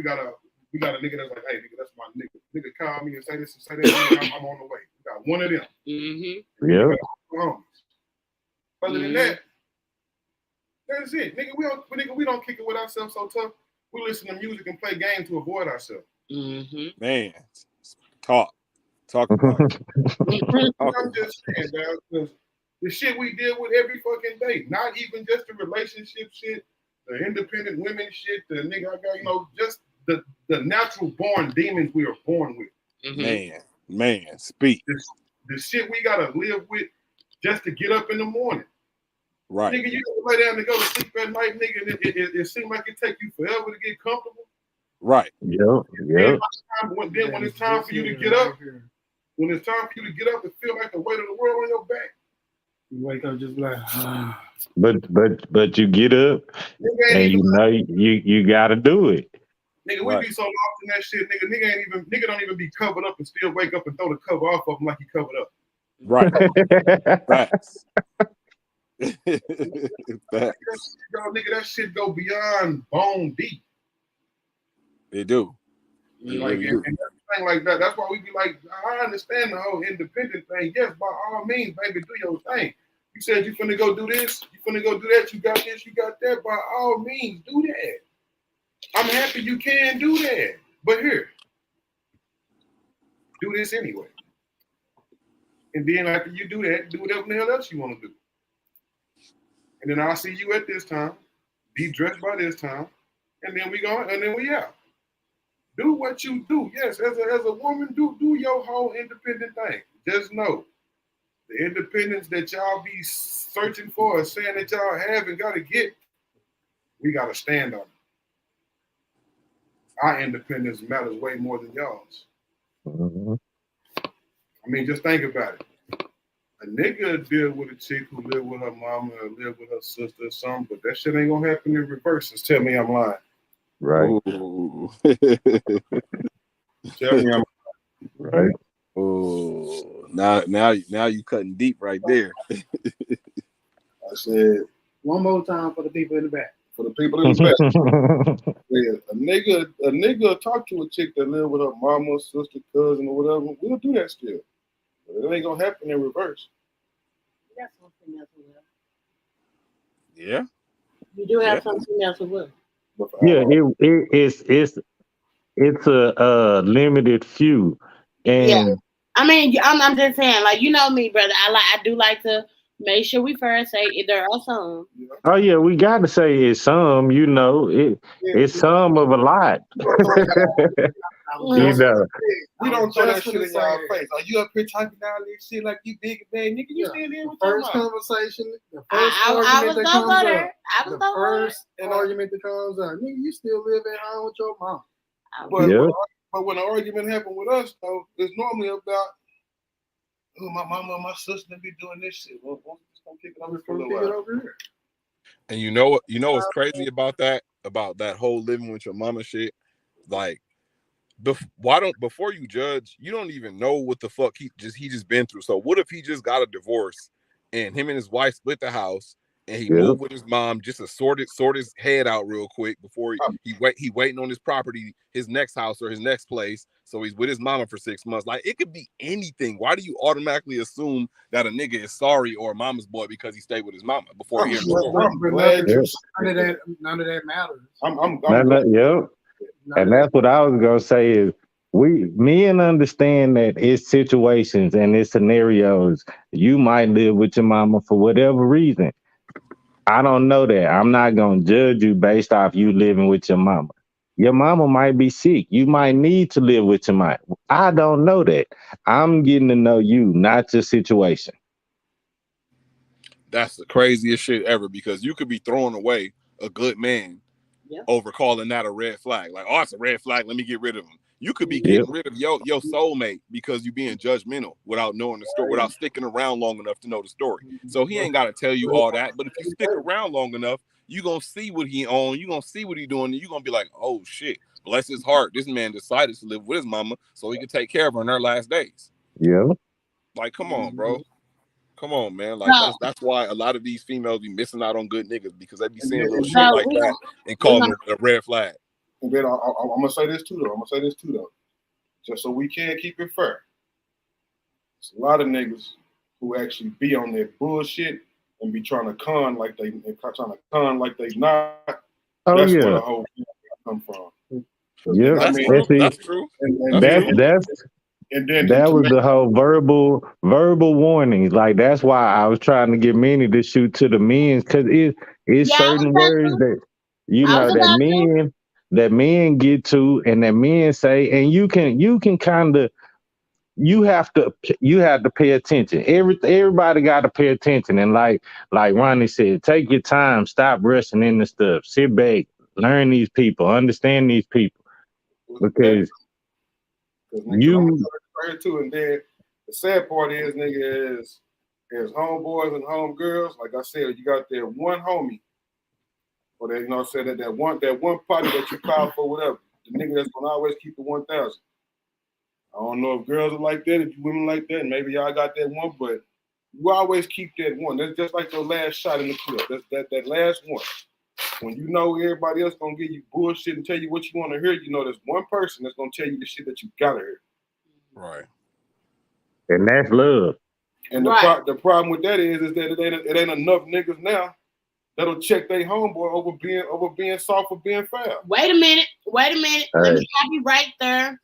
that's like, hey, nigga, that's my nigga. Nigga call me and say this and say that. I'm on the way. We got one of them. Yeah. Other than that, that's it. Nigga, we don't kick it with ourselves so tough. We listen to music and play games to avoid ourselves. Man, talk about it. I'm just saying, dog, because the shit we deal with every fucking day, not even just the relationship shit, the independent women shit, the nigga I got, just the natural born demons we are born with. Man, speak. The shit we gotta live with just to get up in the morning. Right. Nigga, you gotta lay down to go to sleep at night, nigga, and it seems like it take you forever to get comfortable. Right. Yep. Then when it's time for you to get up, it feels like the weight of the world on your back. You wake up just like, but you get up and you gotta do it. Nigga, we be so lost in that shit, nigga don't even be covered up and still wake up and throw the cover off of him like he covered up. Right. Facts. Nigga, that shit go beyond bone deep. They do. And everything like that. That's why we be like, I understand the whole independent thing. Yes, by all means, baby, do your thing. You said you finna go do this, you finna go do that, you got this, you got that. By all means, do that. I'm happy you can do that. But here, do this anyway. And then after you do that, do whatever the hell else you want to do. And then I'll see you at this time, be dressed by this time, and then we out. Do what you do. Yes, as a woman, do your whole independent thing. Just know the independence that y'all be searching for or saying that y'all have and gotta get, we gotta stand on it. Our independence matters way more than y'all's. I mean, just think about it. A nigga deal with a chick who live with her mama or live with her sister or something, but that shit ain't gonna happen in reverse. Just tell me I'm lying. Right. Tell me I'm right. Oh, now you cutting deep right there. I said one more time for the people in the back. For the people in the back. Yeah, a nigga talk to a chick that live with her mama, sister, cousin, or whatever. We'll do that still. But it ain't gonna happen in reverse. That's some females who will. Yeah. You do have some females who will. Yeah, it's a limited few, Yeah. and I mean, I'm just saying, like, you know me, brother. I do like to make sure we first say there are some. oh yeah, we got to say it's some. You know, it's some of a lot. You know, We don't throw that shit in y'all face. Are you up here talking all this shit like you big and bad, nigga? You still in with First your mom. conversation, the first I argument was that gonna comes go up. there. I was The gonna go first argument that comes up. Nigga, you still live at home with your mom. But when an argument happen with us, though, it's normally about, oh, my mama and my sister be doing this shit. Well, just gonna kick it over for a little while. Over here. And you know what's crazy about that whole living with your mama shit? Like, before you judge, you don't even know what the fuck he just been through. So what if he just got a divorce and him and his wife split the house and he moved with his mom just to sort his head out real quick before he waiting on his property, his next house or his next place. So he's with his mama for 6 months. Like, it could be anything. Why do you automatically assume that a nigga is sorry or a mama's boy because he stayed with his mama before he I'm glad none of that matters. I'm yep. And that's what I was gonna say is men understand that it's situations and it's scenarios. You might live with your mama for whatever reason. I don't know that. I'm not gonna judge you based off you living with your mama. Your mama might be sick. You might need to live with your mama. I don't know that. I'm getting to know you, not your situation. That's the craziest shit ever, because you could be throwing away a good man over calling that a red flag. Like, oh, it's a red flag, let me get rid of him. You could be getting rid of your soulmate because you being judgmental without knowing the story, without sticking around long enough to know the story. So he ain't got to tell you all that. But if you stick around long enough, you going to see what he on. You going to see what he doing. And you going to be like, oh, shit, bless his heart. This man decided to live with his mama so he could take care of her in her last days. Yeah. Like, come on, bro. Come on, man. Like, that's why a lot of these females be missing out on good niggas, because they be seeing little shit like that and calling it a red flag. And then I'm gonna say this too, though. Just so we can keep it fair. There's a lot of niggas who actually be on their bullshit and be trying to con like they not. Oh, that's yeah. where the whole thing come from. Yeah, that's true. That was the whole verbal warnings. Like, that's why I was trying to get many to shoot to the men, because it's certain words that that men get to and that men say, and you can kind of you have to pay attention. Everybody got to pay attention, and like Ronnie said, take your time, stop rushing into stuff, sit back, learn these people, understand these people, because you. Too, and then the sad part is, nigga, is homeboys and homegirls. Like I said, you got that one homie, or that, you know, said that one party that you call for, whatever. The nigga that's gonna always keep the 1,000. I don't know if girls are like that, if you women like that, maybe y'all got that one, but you always keep that one. That's just like your last shot in the clip. That's that last one. When you know everybody else gonna give you bullshit and tell you what you want to hear, you know there's one person that's gonna tell you the shit that you gotta hear. Right. And that's love. And the problem with that is that it ain't enough niggas now that'll check their homeboy over being soft or being foul. Wait a minute. Let me stop you right there.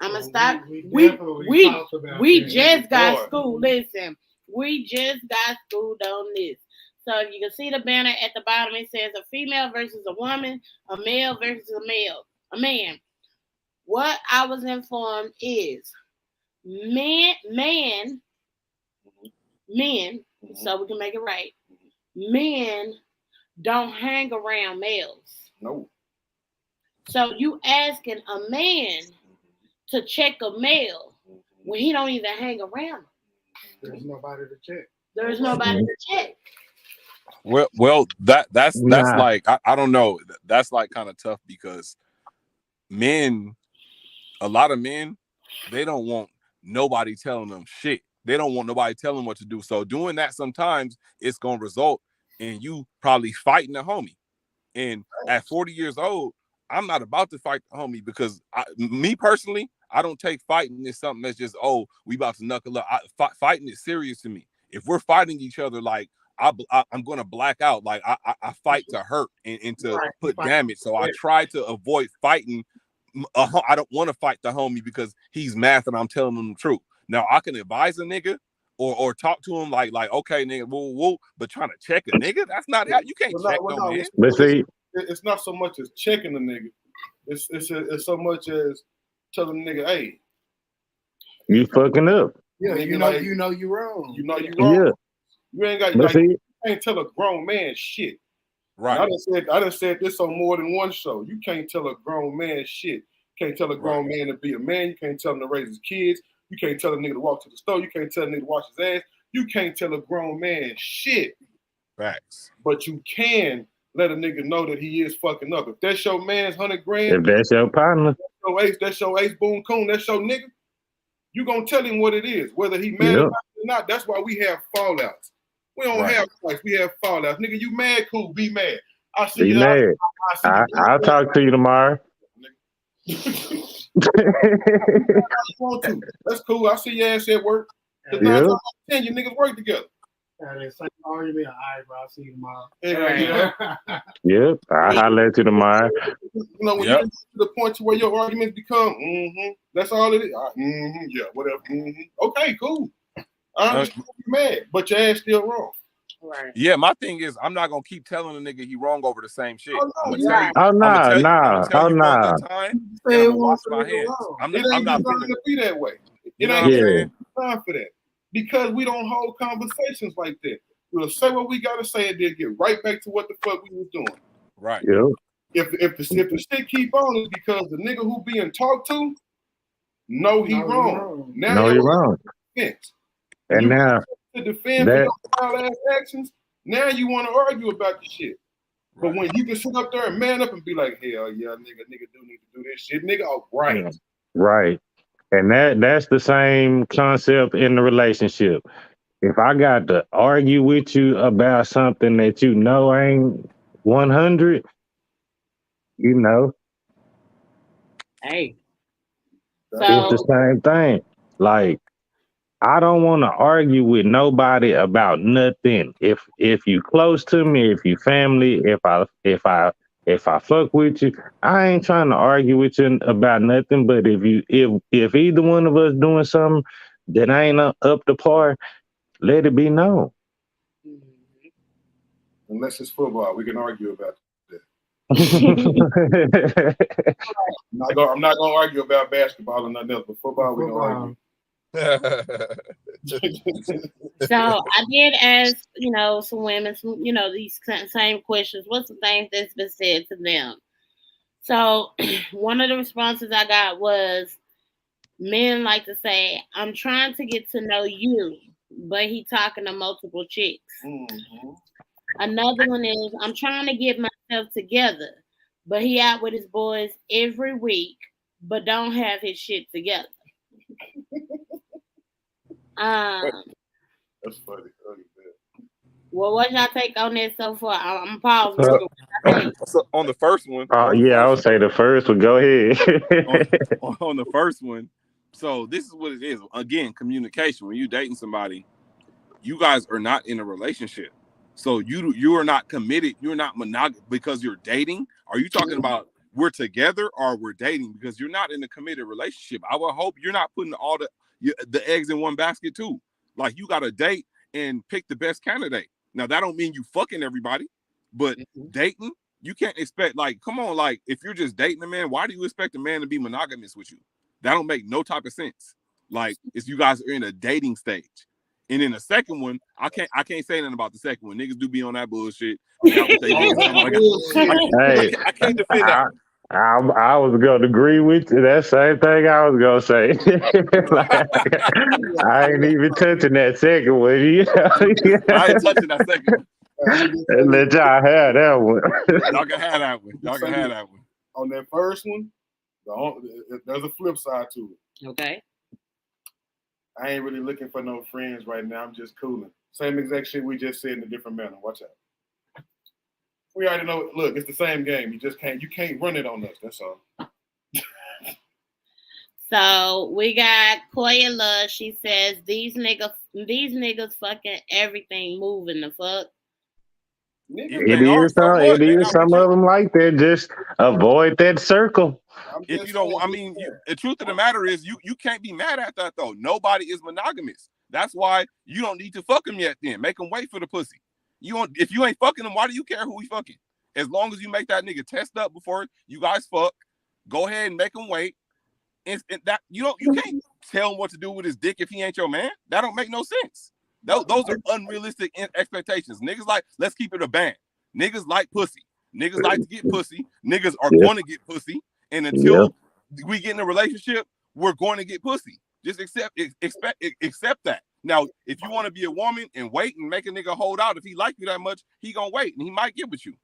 I'm gonna stop. We just got school. Listen, we just got schooled on this. So you can see the banner at the bottom. It says a female versus a woman, a male versus a man. What I was informed is men, so we can make it right. Men don't hang around males. No. So you asking a man to check a male when he don't even hang around him. There's nobody to check. There's nobody to check. Well, that's like I don't know. That's like kind of tough, because a lot of men, they don't want nobody telling them shit. They don't want nobody telling them what to do. So doing that sometimes it's gonna result in you probably fighting a homie. And at 40 years old, I'm not about to fight the homie because me personally, I don't take fighting as something that's just, oh, we about to knuckle up. Fighting is serious to me. If we're fighting each other, like I'm going to black out. Like I fight to hurt and to put damage. So I try to avoid fighting. I don't want to fight the homie because he's mad and I'm telling him the truth. Now I can advise a nigga or talk to him like okay, nigga, whoa, but trying to check a nigga, that's not how you can't check no man. But see, it's not so much as checking the nigga. It's so much as telling the nigga, hey, you fucking up. Yeah, you know you wrong. You know you wrong. Yeah. You ain't got But you can't tell a grown man shit. Right. I done said this on more than one show. You can't tell a grown man shit. You can't tell a grown man to be a man. You can't tell him to raise his kids. You can't tell a nigga to walk to the store. You can't tell a nigga to wash his ass. You can't tell a grown man shit. Facts. But you can let a nigga know that he is fucking up. If that's your man's 100 grand, if that's your partner, that's your ace boom coon, that's your nigga, you gonna tell him what it is, whether he mad about it or not. That's why we have fallouts. We don't have fights, we have fallouts. Nigga, you mad, cool, be mad. I see you mad. I'll talk to you tomorrow. That's cool. I see your ass at work. Because 9 times out of 10, you niggas work together. Same argument. All right, bro. I'll see you tomorrow. Yep, I'll holler at you tomorrow. You know, when you get to the point to where your arguments become, that's all it is. Yeah, whatever. Okay, cool. I understand you're mad, but your ass still wrong. Right. Yeah, my thing is, I'm not gonna keep telling a nigga he wrong over the same shit. Oh, I'm gonna tell you one nah. good time, and I'm gonna wash my hands. I'm not going to be that way. You It know ain't what I'm saying? time for that because we don't hold conversations like that. We'll say what we gotta say and then get right back to what the fuck we was doing. Right. Yeah. If the shit keep on, it's because the nigga who being talked to know he wrong. Now you're wrong. Defense. And now to defend for your wild ass actions, now you want to argue about the shit. But when you can sit up there and man up and be like, hell yeah, nigga do need to do this shit, nigga. Oh, right. Right. And that's the same concept in the relationship. If I got to argue with you about something that you know ain't 100, you know, hey, it's the same thing. Like, I don't want to argue with nobody about nothing. If you close to me, if you family, if I fuck with you, I ain't trying to argue with you about nothing. But if either one of us doing something that ain't up to par, let it be known. Unless it's football, we can argue about that. I'm not gonna argue about basketball or nothing else, but football we gonna argue. So I did ask, some women, these same questions. What's the things that's been said to them? So one of the responses I got was men like to say, I'm trying to get to know you, but he talking to multiple chicks. Another one is, I'm trying to get myself together, but he out with his boys every week, but don't have his shit together. That's funny. Well, what y'all take on that so far? I'm pausing. So on the first one. I would say the first one. Go ahead. on the first one. So this is what it is. Again, communication. When you're dating somebody, you guys are not in a relationship. So you are not committed. You're not monogamous because you're dating. Are you talking about we're together or we're dating? Because you're not in a committed relationship. I would hope you're not putting all the eggs in one basket too. Like you got to date and pick the best candidate. Now that don't mean you fucking everybody, but dating, you can't expect come on, if you're just dating a man, why do you expect a man to be monogamous with you? That don't make no type of sense. If you guys are in a dating stage. And then the second one, I can't say nothing about the second one. Niggas do be on that bullshit. I can't defend that. I was gonna agree with you. That same thing I was gonna say. I ain't even touching that second one. I ain't touching that second one. Let y'all have that one. Y'all can have that one. On that first one, there's a flip side to it. Okay. I ain't really looking for no friends right now. I'm just cooling. Same exact shit we just said in a different manner. Watch out. We already know. Look, it's the same game. You can't run it on us. That's all. So we got Koya Love. She says these niggas fucking everything moving the fuck. It is some of them like that. Just avoid that circle. If you don't, I mean, the truth of the matter is, you can't be mad at that though. Nobody is monogamous. That's why you don't need to fuck him yet. Then make him wait for the pussy. If you ain't fucking him, why do you care who he fucking? As long as you make that nigga test up before you guys fuck, go ahead and make him wait. And that you can't tell him what to do with his dick if he ain't your man. That don't make no sense. Those are unrealistic expectations. Niggas like, let's keep it a band. Niggas like pussy. Niggas like to get pussy. Niggas are going to get pussy. And until we get in a relationship, we're going to get pussy. Just accept that. Now, if you want to be a woman and wait and make a nigga hold out, if he like you that much, he gonna wait and he might get with you.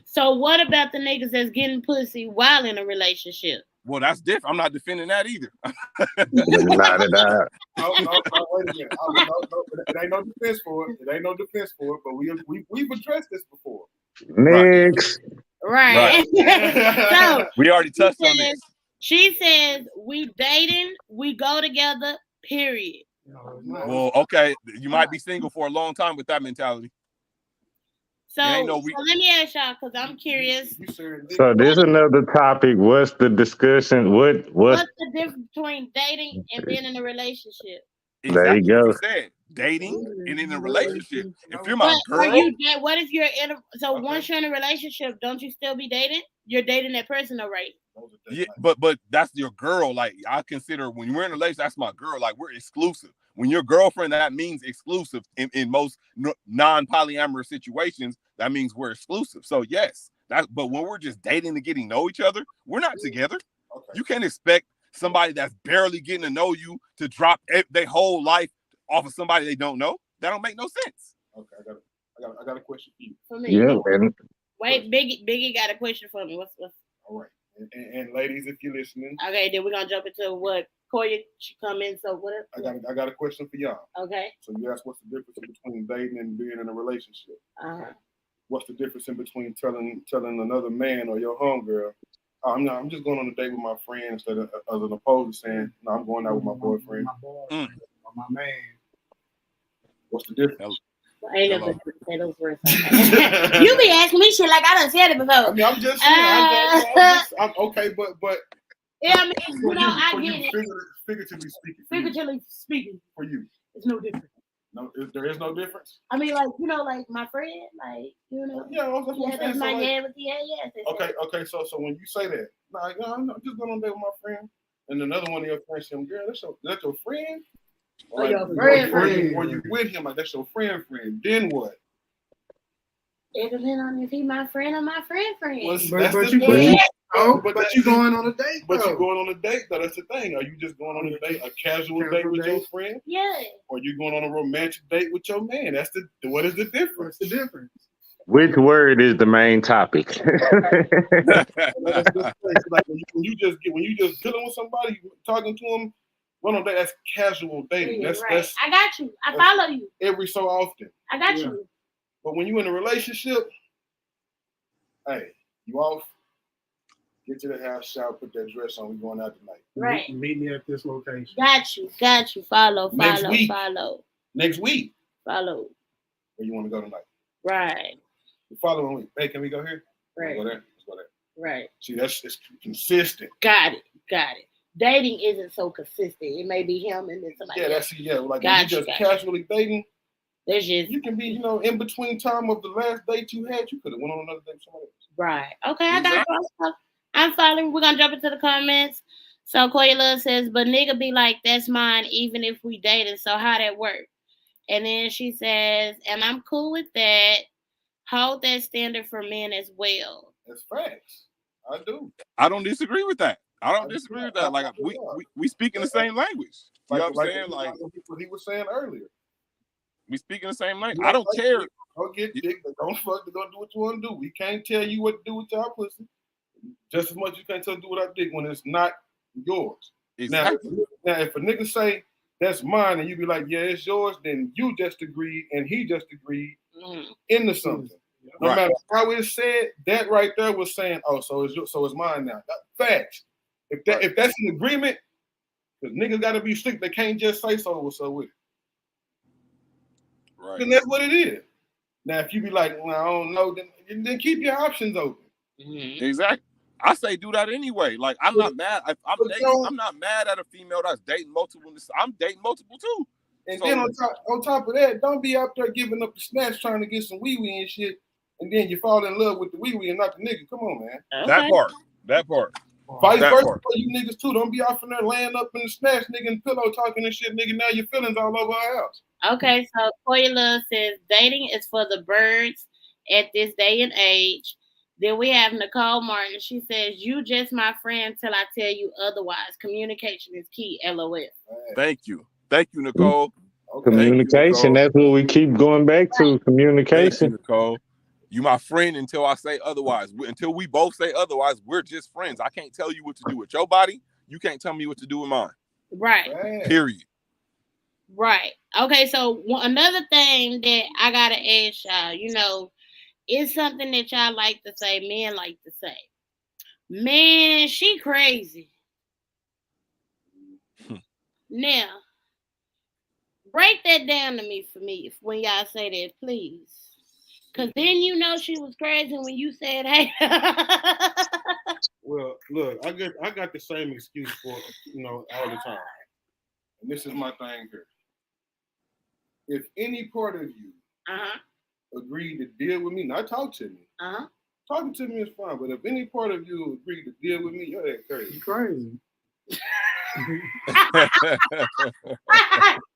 So what about the niggas that's getting pussy while in a relationship? Well, that's different. I'm not defending that either. Not at all. No, wait a minute. It ain't no defense for it. But we've addressed this before. Next. Right. So we already touched on this. She says we dating, we go together, period. Well, okay. You might be single for a long time with that mentality. So let me ask y'all, because I'm curious. So this is another topic. What's the discussion? What's the difference between dating and being in a relationship? There you go. What you said. Dating and in a relationship. If you're my girl, what if you're in once you're in a relationship, don't you still be dating? You're dating that person, though, right? Yeah, but that's your girl. Like, I consider when we're in a relationship, that's my girl. Like, we're exclusive. When you're girlfriend, that means exclusive. In most non-polyamorous situations, that means we're exclusive. So yes, but when we're just dating and getting to know each other, we're not together. Okay. You can't expect somebody that's barely getting to know you to drop their whole life off of somebody they don't know. That don't make no sense. Okay, I got a question for you. For me. Yeah, man. Wait, Biggie got a question for me. What's all right. And ladies, if you're listening. Okay, then we're gonna jump into what Koya should come in. So what? I got a question for y'all. Okay. So you asked what's the difference between dating and being in a relationship? What's the difference in between telling another man or your homegirl, I'm just going on a date with my friend instead of as opposed to saying, no, I'm going out with my boyfriend. My man. What's the difference? Ain't never say those words. You be asking me shit like I done said it before. I mean, I'm just saying. I'm okay, but yeah, I mean, I get it. Figuratively speaking. For you, it's no different. No, there is no difference. I mean, like like my friend, like that's my dad with the yes. Okay. So when you say that, I'm just going on a date with my friend, and another one of your friends says, "Girl, that's your friend." Or your friend. Or you with him, like that's your friend. Then what? It depends on if he my friend or my friend. But you going on a date. But you going on a date, though. That's the thing. Are you just going on a date, a casual date with your friend? Yeah. Or you going on a romantic date with your man? What is the difference? What's the difference? Which word is the main topic? Like when you just dealing with somebody, talking to them. Well, no, that's casual dating. That's right. I got you. I follow you. Every so often. I got you. But when you in a relationship, hey, you off, get to the house, shower, put that dress on, we going out tonight. Right. Meet me at this location. Got you. Follow. Next week. Follow. Where you want to go tonight? Right. The following week. Hey, can we go here? Right. Let's go there. Right. See, it's consistent. Got it. Dating isn't so consistent. It may be him and then somebody else. Like you just casually dating. There's just you can be, in between time of the last date you had, you could have went on another date with somebody else. Right. Okay, I got you. I'm following. We're gonna jump into the comments. So Koya Love says, but nigga be like, that's mine, even if we dating. So how that work? And then she says, and I'm cool with that. Hold that standard for men as well. That's facts. I do. I don't disagree with that. Like we speak in the same language. You know what I'm saying? Like what he was saying earlier. We speak in the same language. I don't care. Don't get dick. Don't fuck. Don't do what you want to do. We can't tell you what to do with your pussy. Just as much you can't tell do with our dick when it's not yours. Exactly. Now, if a nigga say that's mine and you be like, yeah, it's yours, then you just agreed and he just agreed into something. No matter how it's said, that right there was saying, "Oh, so it's mine now." Facts. If that's an agreement, because niggas got to be strict. They can't just say so with it. Right. Then that's what it is. Now, if you be like, "Well, I don't know," then keep your options open. Mm-hmm. Exactly. I say do that anyway. Like I'm not mad. I'm not mad at a female that's dating multiple. I'm dating multiple too. And then on top of that, don't be out there giving up the snatch trying to get some wee and shit, and then you fall in love with the wee and not the nigga. Come on, man. Okay. That part. Vice versa for you niggas too. Don't be off in there laying up in the snatch, nigga, and pillow talking and shit, nigga. Now your feelings all over our house. Okay, so Koya Love says dating is for the birds at this day and age. Then we have Nicole Martin. She says, "You just my friend till I tell you otherwise. Communication is key." LOL. Thank you, Nicole. Communication. That's what we keep going back to. Communication. Thank you, Nicole. You my friend until I say otherwise. Until we both say otherwise, we're just friends. I can't tell you what to do with your body. You can't tell me what to do with mine. Right. Period. Right. Okay, so another thing that I gotta ask y'all, it's something that y'all like to say, men like to say. Man, she crazy. Now, break that down to me when y'all say that, please. Because then she was crazy when you said, hey. Well, look, I got the same excuse for all the time. And this is my thing here. If any part of you agree to deal with me, not talk to me. Talking to me is fine, but if any part of you agree to deal with me, you're crazy. You crazy.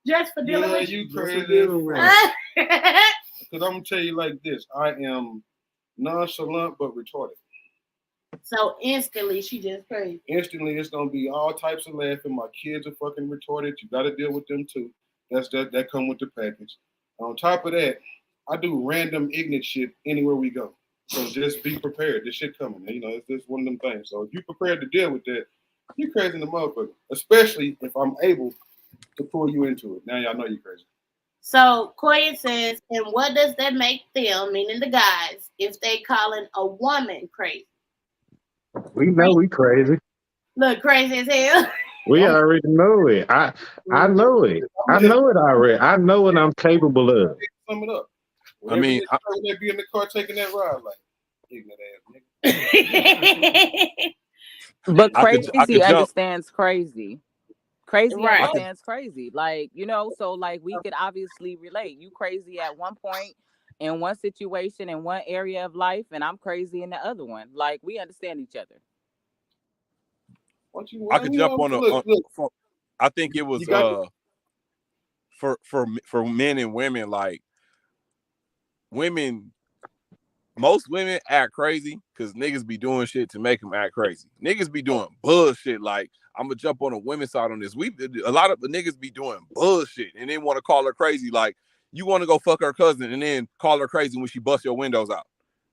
Just for dealing with you crazy. Because I'm gonna tell you like this: I am nonchalant but retarded. So instantly, she just crazy. Instantly, it's gonna be all types of laughing. My kids are fucking retarded. You got to deal with them too. That come with the package. On top of that, I do random ignorant shit anywhere we go. So just be prepared. This shit coming. It's just one of them things. So if you're prepared to deal with that, you're crazy in the motherfucker. Especially if I'm able to pull you into it. Now y'all know you're crazy. So Koya says, and what does that make them, meaning the guys, if they calling a woman crazy? We know we crazy. Look, crazy as hell. We already know it. I know it. I know it already. I know what I'm capable of. Sum it up. I mean, they be in the car taking that ride like ignorant ass nigga. But crazy I could understands crazy. Crazy Right. understands crazy. Like, so like we could obviously relate. You crazy at one point in one situation in one area of life, and I'm crazy in the other one. Like, we understand each other. I could jump on I think it was for men and women, like most women act crazy because niggas be doing shit to make them act crazy. Niggas be doing bullshit. Like, I'm gonna jump on the women's side on this. A lot of the niggas be doing bullshit and then want to call her crazy. Like, you want to go fuck her cousin and then call her crazy when she busts your windows out.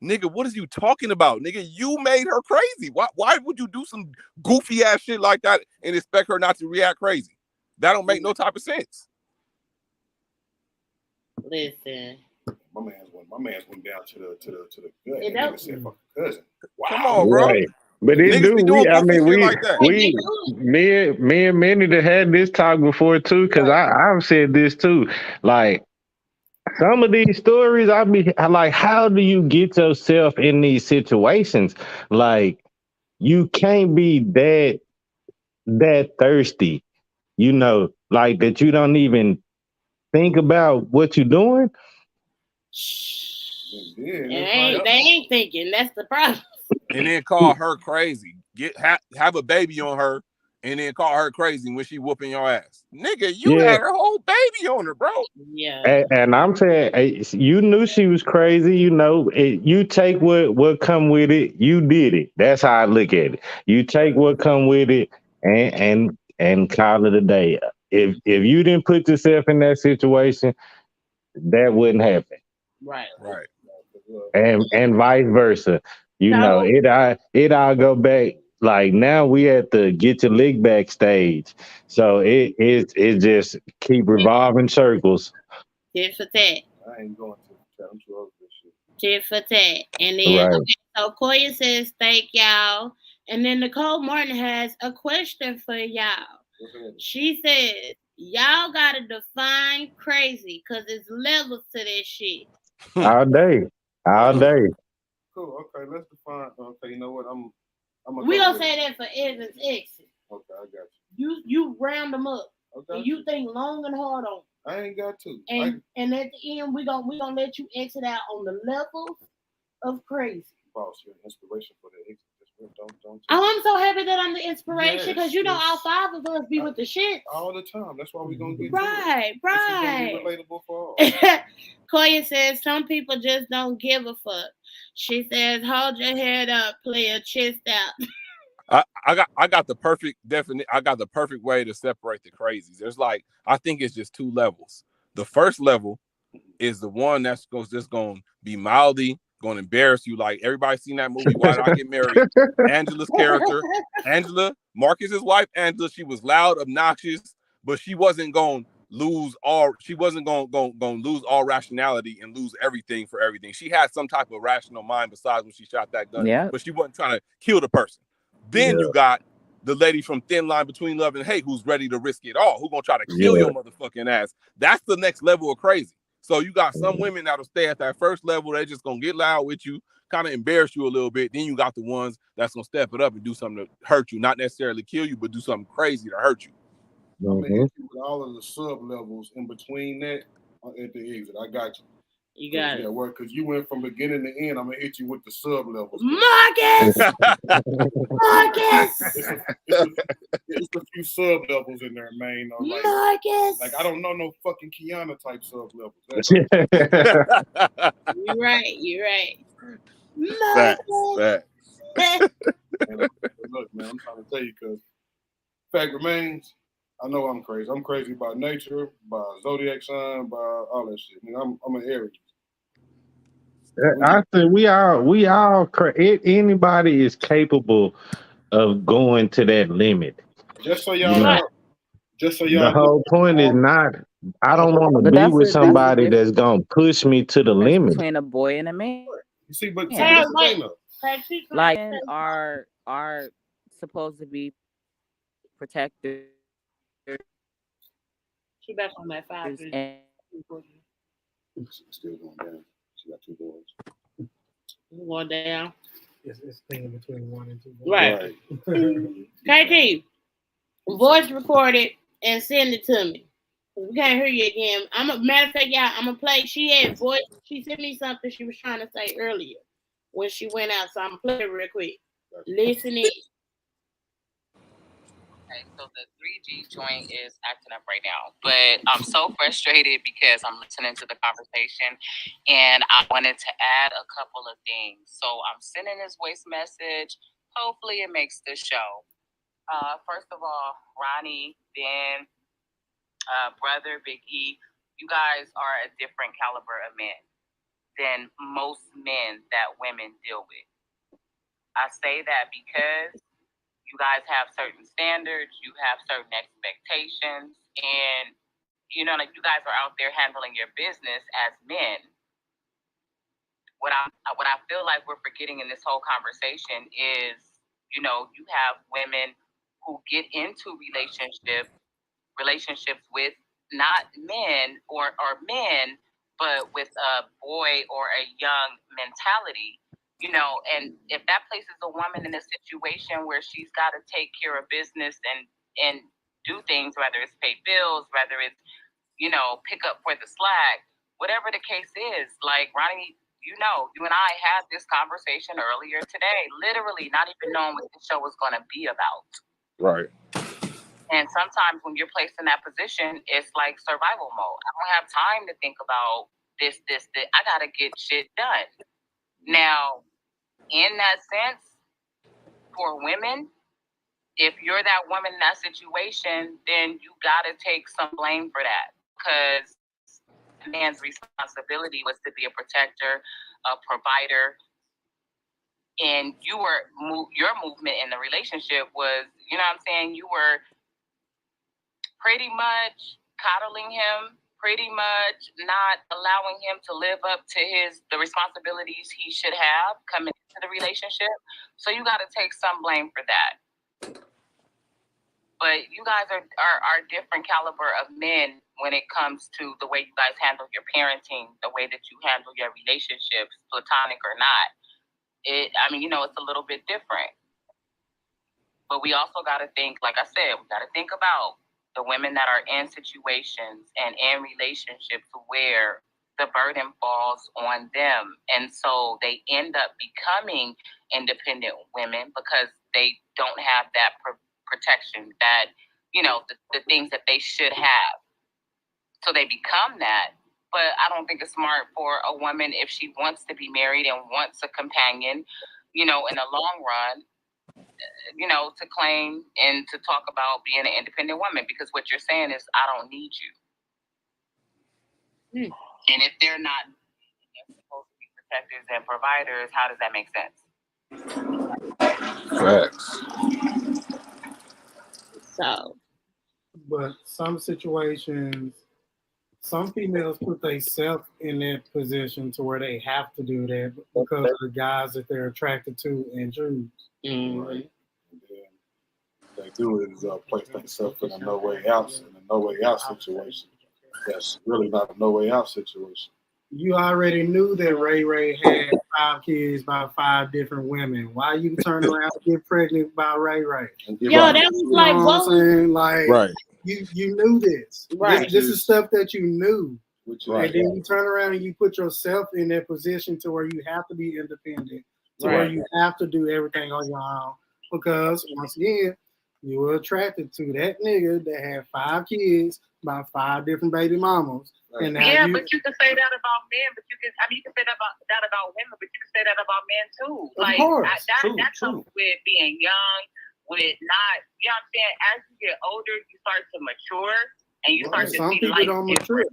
Nigga, what is you talking about? Nigga, you made her crazy. Why would you do some goofy ass shit like that and expect her not to react crazy? That don't make no type of sense. Listen. My man's went down to the gut. And nigga said, "Fuck a cousin." Wow. Come on, bro. Right. But it Niggas do. be doing Me and Manny to had this talk before too, because I've said this too. Like, some of these stories, I be like, how do you get yourself in these situations? Like, you can't be that thirsty, like that you don't even think about what you're doing. They ain't thinking. That's the problem. And then call her crazy. Have a baby on her, and then call her crazy when she whooping your ass. Nigga, you had her whole baby on her, bro. Yeah. And I'm saying, you knew she was crazy. You take what come with it. You did it. That's how I look at it. You take what come with it, and call it a day. If you didn't put yourself in that situation, that wouldn't happen. Right. And vice versa. It all go back. Like, now we at the get your lick back stage. So it just keep revolving circles. Here's for that. I ain't going to. I'm too old for this Tit for tat. And then, Right. okay, so Koya says, thank y'all. And then Nicole Martin has a question for y'all. She says, y'all got to define crazy because it's levels to that shit. All day. All day. Cool. Okay, let's define. Okay, you know what? We gonna say that for Evans exit. Okay, I got you. You round them up. Okay. And you think long and hard on. I ain't got to. And at the end, we gonna let you exit out on the levels of crazy. Boss, you're an inspiration for the exit. Don't. Oh, I'm so happy that I'm the inspiration because Yes, all five of us be with the shit all the time. That's why we gonna get right. This is gonna be relatable for all. Koya says some people just don't give a fuck. She says, "Hold your head up, player, chest out." I got the perfect I got the perfect way to separate the crazies. There's I think it's just two levels. The first level is the one that's just going to be mildly going to embarrass you. Like everybody seen that movie, Why Did I Get Married? Angela's character, Angela, Marcus's wife, Angela, she was loud, obnoxious, but she wasn't going to lose all. She wasn't going to lose all rationality and lose everything for everything. She had some type of rational mind besides when she shot that gun, but she wasn't trying to kill the person. Then you got the lady from Thin Line Between Love and Hate who's ready to risk it all, who's going to try to kill your motherfucking ass. That's the next level of crazy. So you got some women that'll stay at that first level. They just going to get loud with you, kind of embarrass you a little bit. Then you got the ones that's going to step it up and do something to hurt you. Not necessarily kill you, but do something crazy to hurt you. I'm going to hit you with all of the sub-levels in between that at the exit. I got you. You got it. Yeah, well, because you went from beginning to end, I'm going to hit you with the sub-levels. Marcus! Marcus! It's a few sub-levels in there, man. Marcus! Like, I don't know no fucking Kiana type sub-levels. You're right. Facts. Look, man, I'm trying to tell you because fact remains, I know I'm crazy. I'm crazy by nature, by zodiac sign, by all that shit. I mean, I'm an Aries. I think we all anybody is capable of going to that limit. Just so y'all know. The whole point is not. I don't want to be with somebody that's gonna push me to the limit. Between a boy and a man. You see, but like men are supposed to be protected. She back on that 5. Still going down. She got 2 boys. Going down. It's thinking between 1 and 2. Right. KT, voice recorded and send it to me. We can't hear you again. Matter of fact, y'all, I'm gonna play. She had voice. She sent me something she was trying to say earlier when she went out. So I'm gonna play it real quick. Listen in. Okay, so the 3G joint is acting up right now, but I'm so frustrated because I'm listening to the conversation and I wanted to add a couple of things. So I'm sending this voice message. Hopefully it makes the show. First of all, Ronnie, Ben, Brother, Big E, you guys are a different caliber of men than most men that women deal with. I say that because you guys have certain standards, you have certain expectations, and you know, like you guys are out there handling your business as men. What I feel like we're forgetting in this whole conversation is, you know, you have women who get into relationships with not men or men, but with a boy or a young mentality. You know, and if that places a woman in a situation where she's got to take care of business and do things, whether it's pay bills, whether it's, you know, pick up for the slack, whatever the case is, like Ronnie, you know, you and I had this conversation earlier today, literally not even knowing what the show was going to be about. Right. And sometimes when you're placed in that position, it's like survival mode. I don't have time to think about this. I got to get shit done. Now, in that sense, for women, if you're that woman in that situation, then you got to take some blame for that, because a man's responsibility was to be a protector, a provider, and your movement in the relationship was, you know what I'm saying, you were pretty much coddling him, pretty much not allowing him to live up to the responsibilities he should have coming into the relationship. So you got to take some blame for that. But you guys are different caliber of men when it comes to the way you guys handle your parenting, the way that you handle your relationships, platonic or not. It's a little bit different. But we also got to think, like I said, we got to think about the women that are in situations and in relationships where the burden falls on them. And so they end up becoming independent women because they don't have that protection, that, the things that they should have. So they become that. But I don't think it's smart for a woman, if she wants to be married and wants a companion, in the long run, to claim and to talk about being an independent woman, because what you're saying is, I don't need you. And if they're not supposed to be protectors and providers, how does that make sense? Facts. So, but some situations, some females put themselves in that position to where they have to do that because of the guys that they're attracted to and choose. Right. And then they do it is place themselves in a no way out situation. That's really not a no way out situation. You already knew that Ray had 5 kids by 5 different women. Why you turn around and get pregnant by Ray? Yo, that was like, what I'm saying? Like, right. You knew this. Right. This is stuff that you knew. Right. And then you turn around and you put yourself in that position to where you have to be independent, to Right. where you have to do everything on your own. Because once again, you were attracted to that nigga that had 5 kids by 5 different baby mamas. Right. And now but you can say that about men, but you can say that about women, but you can say that about men too. Of course. That comes with being young, with not, you know what I'm saying? As you get older, you start to mature and you start to some see people life don't different.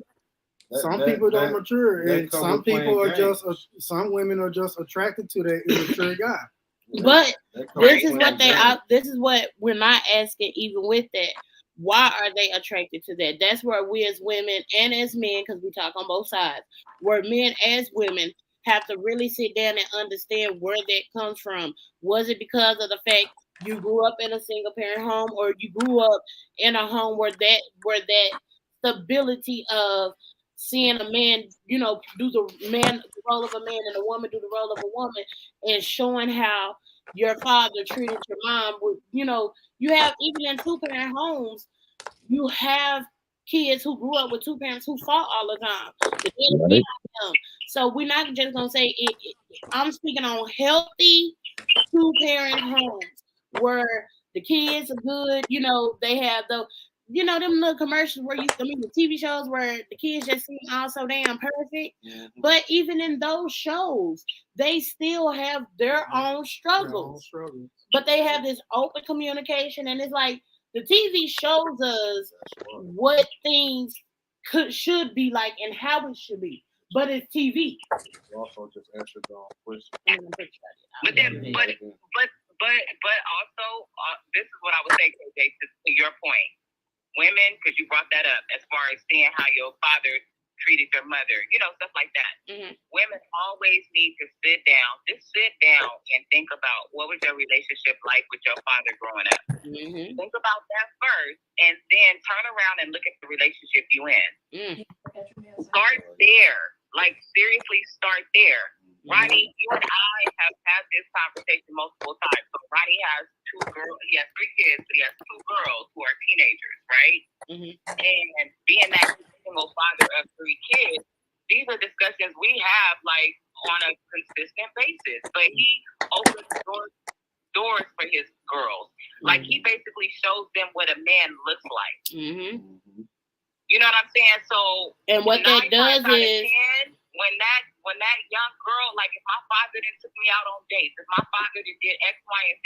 mature. Some people don't mature, and some people are some women are just attracted to that immature guy. But this is what we're not asking, even with that. Why are they attracted to that? That's where we as women and as men, because we talk on both sides, where men as women have to really sit down and understand where that comes from. Was it because of the fact you grew up in a single parent home, or you grew up in a home where that stability of seeing a man, do the role of a man and a woman do the role of a woman, and showing how your father treated your mom with, you have, even in 2-parent homes, you have kids who grew up with 2 parents who fought all the time. Right. So we're not just gonna say it. I'm speaking on healthy 2-parent homes where the kids are good. They have them little commercials where the TV shows where the kids just seem all so damn perfect. Mm-hmm. But even in those shows, they still have their own struggles. But they have this open communication, and it's like the TV shows us what things should be like and how it should be. But it's TV. Also, just answer the question. But also, this is what I would say, KJ, to your point. Women, because you brought that up, as far as seeing how your father treated your mother, stuff like that. Mm-hmm. Women always need to sit down and think about what was your relationship like with your father growing up. Mm-hmm. Think about that first, and then turn around and look at the relationship you in. Start there. Like, seriously, start there. Ronnie, you and I have had this conversation multiple times. So Ronnie has 2 girls. He has 3 kids, but he has 2 girls who are teenagers, right? Mm-hmm. And being that single father of 3 kids, these are discussions we have like on a consistent basis. But he opens doors for his girls. Like, he basically shows them what a man looks like. Mm-hmm. You know what I'm saying? So, and what that does is, when that young girl, like, if my father didn't took me out on dates, if my father did X, Y, and Z,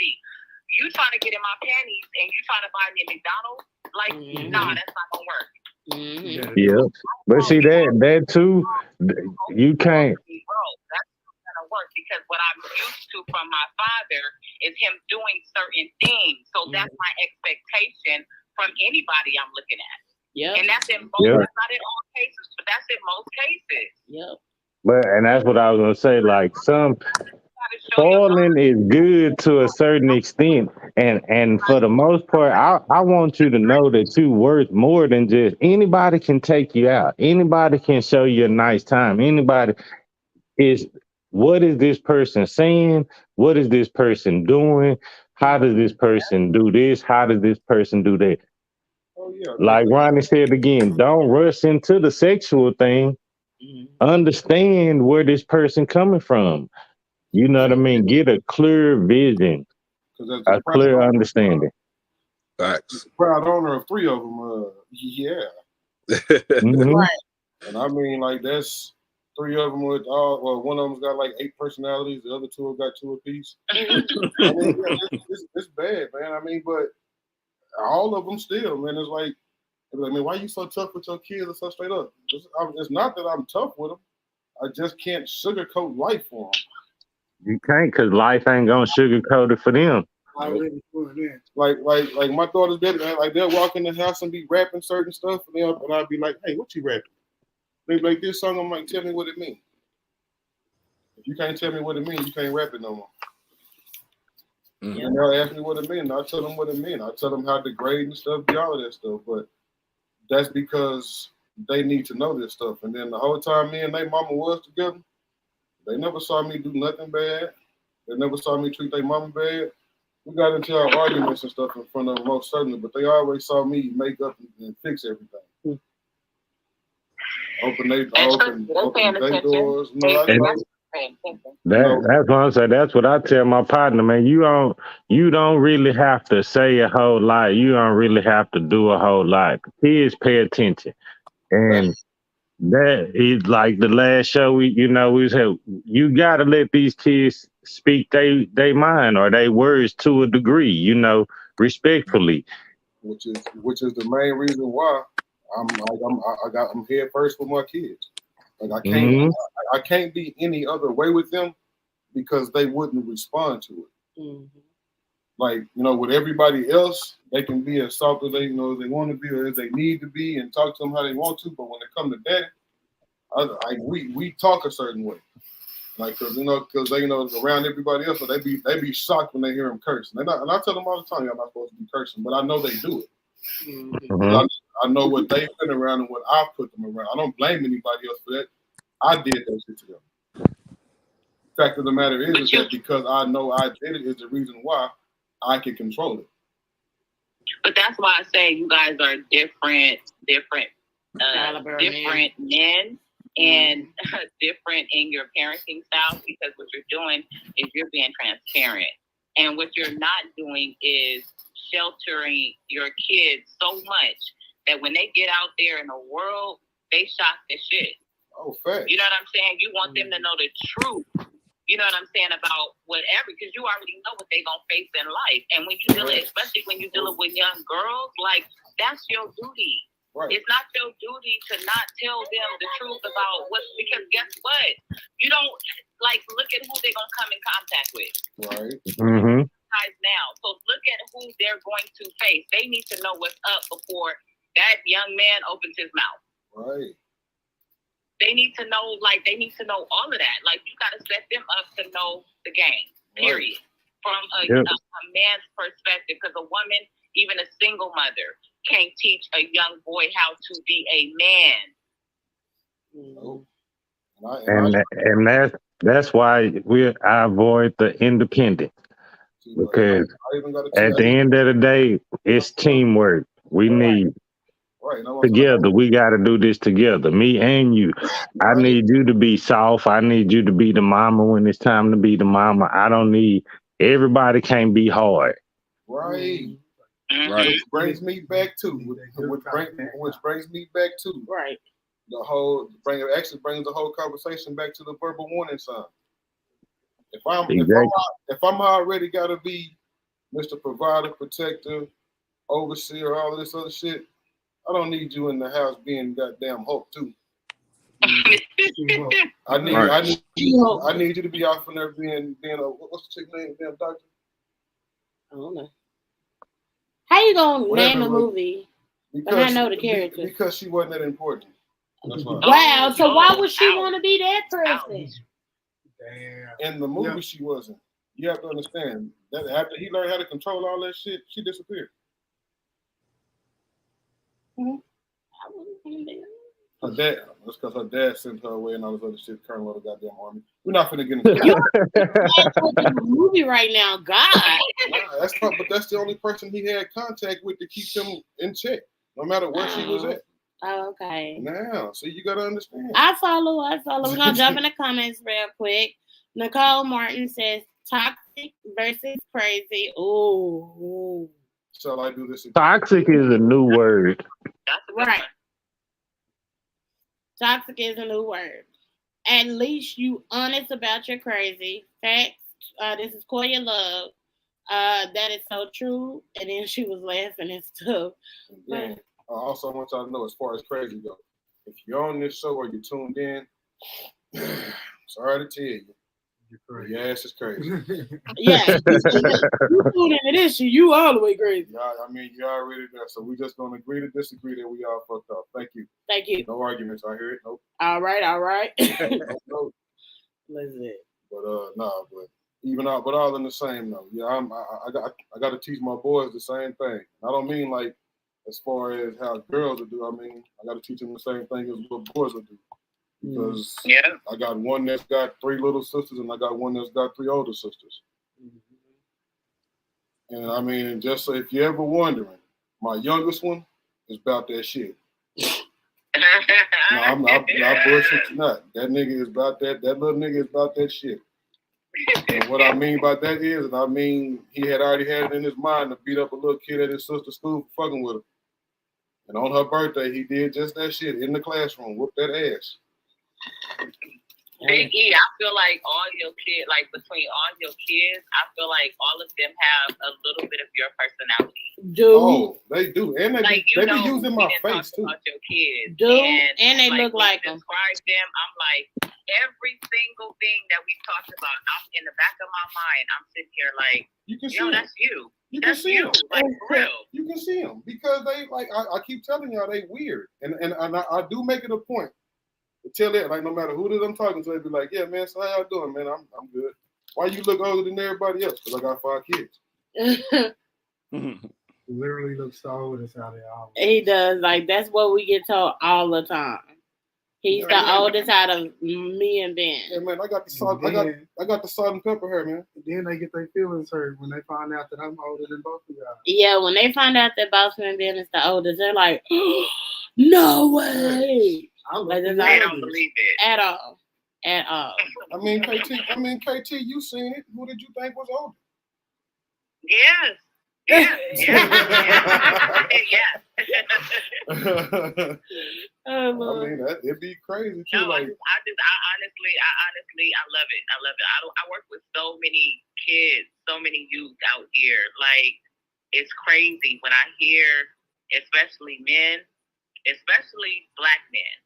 you trying to get in my panties and you trying to buy me a McDonald's, like, nah, that's not gonna work. Mm-hmm. Yeah, but see that too, you can't. That's not gonna work, because what I'm used to from my father is him doing certain things. So that's my expectation from anybody I'm looking at. Yep. And that's in most, Yep. that's not in all cases, but that's in most cases. Yep. But and that's what I was gonna say. Like some spoiling is good to a certain extent, and for the most part, I want you to know that you worth more than just anybody can take you out. Anybody can show you a nice time. Anybody is. What is this person saying? What is this person doing? How does this person do this? How does this person do that? Oh yeah. Like Ronnie said again, don't rush into the sexual thing. Understand where this person coming from. You know what I mean? Get a clear vision, a clear understanding. Facts. Proud owner of 3 of them. Yeah. Mhm. Right. And I mean, like that's 3 of them with all. Well, one of them's got like 8 personalities. The other 2 have got 2 apiece. I mean, yeah, it's bad, man. I mean, but all of them still, man. It's like, I mean, why you so tough with your kids and so straight up? It's not that I'm tough with them. I just can't sugarcoat life for them. You can't, because life ain't gonna sugarcoat it for them. Like my daughter's dad, like they'll walk in the house and be rapping certain stuff, and I'll be like, "Hey, what you rapping?" They be like, "This song." I'm like, "Tell me what it means." If you can't tell me what it means, you can't rap it no more. And they'll ask me what it means. I tell them what it means. I tell them how to grade and stuff, do all of that stuff. But that's because they need to know this stuff. And then the whole time me and their mama was together, they never saw me do nothing bad. They never saw me treat their mama bad. We got into our arguments and stuff in front of them, most certainly, but they always saw me make up and fix everything. Open their doors. That's what I'm saying. That's what I tell my partner, man. You don't really have to say a whole lot. You don't really have to do a whole lot. Kids pay attention. And that is like the last show we said, you gotta let these kids speak they mind or they words to a degree, respectfully. Which is the main reason why I'm head first with my kids. Like I can't be any other way with them because they wouldn't respond to it. Like, with everybody else, they can be as soft as they want to be or as they need to be and talk to them how they want to. But when it comes to daddy, we talk a certain way. Like, cause they around everybody else, so they be shocked when they hear them curse. And I tell them all the time, y'all not supposed to be cursing, but I know they do it. I know what they've been around and what I put them around. I don't blame anybody else for that. I did that shit to them. Fact of the matter is that because I know I did it is the reason why I can control it. But that's why I say you guys are different men and different in your parenting styles, because what you're doing is you're being transparent. And what you're not doing is sheltering your kids so much that when they get out there in the world, they shock the shit. Oh, fact. You know what I'm saying? You want them to know the truth. You know what I'm saying about whatever, because you already know what they're gonna face in life. And when you especially when you're dealing with young girls, like that's your duty. Right. It's not your duty to not tell them the truth about because guess what? You don't look at who they're gonna come in contact with. Right. Guys now. So look at who they're going to face. They need to know what's up before that young man opens his mouth. Right. They need to know all of that. Like, you got to set them up to know the game, period. From a man's perspective, because a woman, even a single mother, can't teach a young boy how to be a man. And that's why I avoid the independent, because at the end of the day, it's teamwork. We need together. We got to do this together, me and you. I need you to be soft. I need you to be the mama when it's time to be the mama. I don't need everybody can't be hard. Right. Which brings me back to the whole brings the whole conversation back to the verbal warning sign. If I'm already gotta be Mr. Provider, Protector, Overseer, all of this other shit, I don't need you in the house being goddamn Hulk too. I need you to be out from there being a what's the chick name? Damn doctor. I don't know. How you gonna name a movie? But I know the character. Because she wasn't that important. That's why. Wow, so why would she want to be that person? Damn. In the movie, she wasn't. You have to understand that after he learned how to control all that shit, she disappeared. Her dad, that's because her dad sent her away and all this other shit. Colonel of the goddamn army. We're not finna get into the movie right now, God. But that's the only person he had contact with to keep him in check, no matter where she was at. Oh, okay. Now, so you gotta understand. I follow. We're gonna jump in the comments real quick. Nicole Martin says toxic versus crazy. Ooh. Shall I do this again? Toxic is a new word. Right. Toxic is a new word. At least you honest about your crazy. Facts. This is Koya Love. That is so true. And then she was laughing and stuff. Yeah. I also want y'all to know, as far as crazy goes, if you're on this show or you're tuned in, sorry to tell you, your ass is crazy. Yeah. You tuned into this shit, you all the way crazy. Yeah, I mean, you already there. So we just gonna agree to disagree that we all fucked up. Thank you. Thank you. No arguments. I hear it. Nope. All right. Nope. Listen. But but all in the same though. Yeah, I got to teach my boys the same thing. I don't mean like as far as how girls will do. I mean, I got to teach them the same thing as what boys will do. Because I got one that's got 3 little sisters and I got one that's got 3 older sisters. And I mean, just so if you're ever wondering, my youngest one is about that shit. No, I'm not bullshit you not. That nigga is about that. That little nigga is about that shit. And what I mean by that is, and I mean, he had already had it in his mind to beat up a little kid at his sister's school for fucking with her. And on her birthday, he did just that shit in the classroom, whooped that ass. Big E, I feel like all your kids, like between all your kids, I feel like all of them have a little bit of your personality. Oh, they do. And they like, be using my face too. About your kids. And they look like them. Describe them. I'm like, every single thing that we talked about, I'm in the back of my mind, I'm sitting here like, that's you. That's you. Like, for real. You can see them because they like. I keep telling y'all they weird, and I do make it a point to tell it, like, no matter who it is I'm talking to, they be like, yeah, man, so how y'all doing, man? I'm good. Why you look older than everybody else? Because I got 5 kids. Literally looks the oldest out of all. He does. Like, that's what we get told all the time. He's the oldest out of me and Ben. Yeah, man, I got the salt. I got the salt and pepper hair, man. And then they get their feelings hurt when they find out that I'm older than both of y'all. Yeah, when they find out that Bossman Ben is the oldest, they're like, no way. They don't believe it at all. I mean, KT, you seen it. Who did you think was older? Yes. I mean, it'd be crazy too. No, like, I honestly, I love it. I work with so many kids, so many youth out here. Like, it's crazy when I hear, especially men, especially Black men,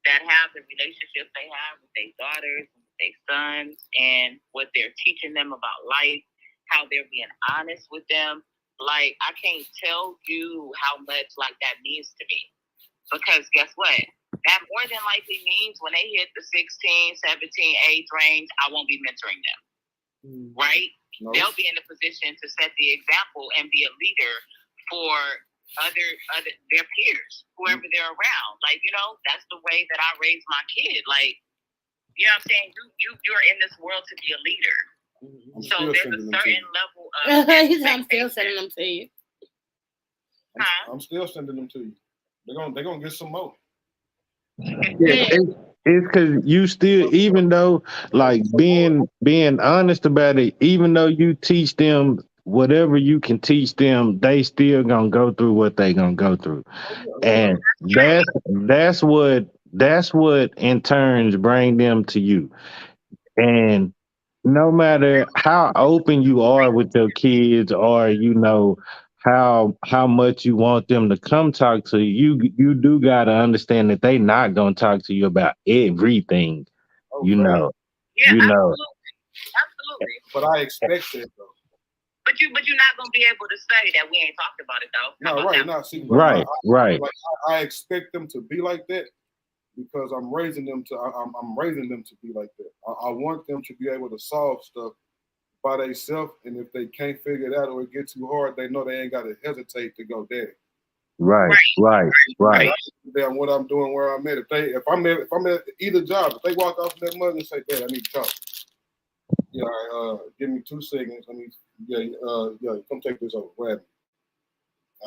that have the relationships they have with their daughters, with their sons, and what they're teaching them about life, how they're being honest with them. Like, I can't tell you how much, like, that means to me. Because guess what? That more than likely means when they hit the 16, 17 age range, I won't be mentoring them. Right? No. They'll be in a position to set the example and be a leader for other their peers, whoever they're around. Like, that's the way that I raise my kid. Like, you know what I'm saying? You're in this world to be a leader. So there's a certain level of I'm still sending them to you. I'm still sending them to you. They're gonna get some more. Yeah, it's because you still, even though, like, being honest about it, even though you teach them whatever you can teach them, they still gonna go through what they gonna go through, and that's what in turns bring them to you. And no matter how open you are with your kids, or how much you want them to come talk to you, you do gotta understand that they not gonna talk to you about everything. Yeah, Absolutely. absolutely. But I expect that though. But But you're not gonna be able to say that we ain't talked about it though. No, right, not see, Right, right. Like, I expect them to be like that because I'm raising them to. I'm raising them to be like that. I want them to be able to solve stuff by themselves, and if they can't figure it out or it gets too hard, they know they ain't got to hesitate to go daddy. Right. Damn, what I'm doing, where I'm at. If I'm at either job, if they walk off that mug and say, "Dad, I need to talk." Yeah, give me 2 seconds. Let me. Yeah, come take this over. Grab me.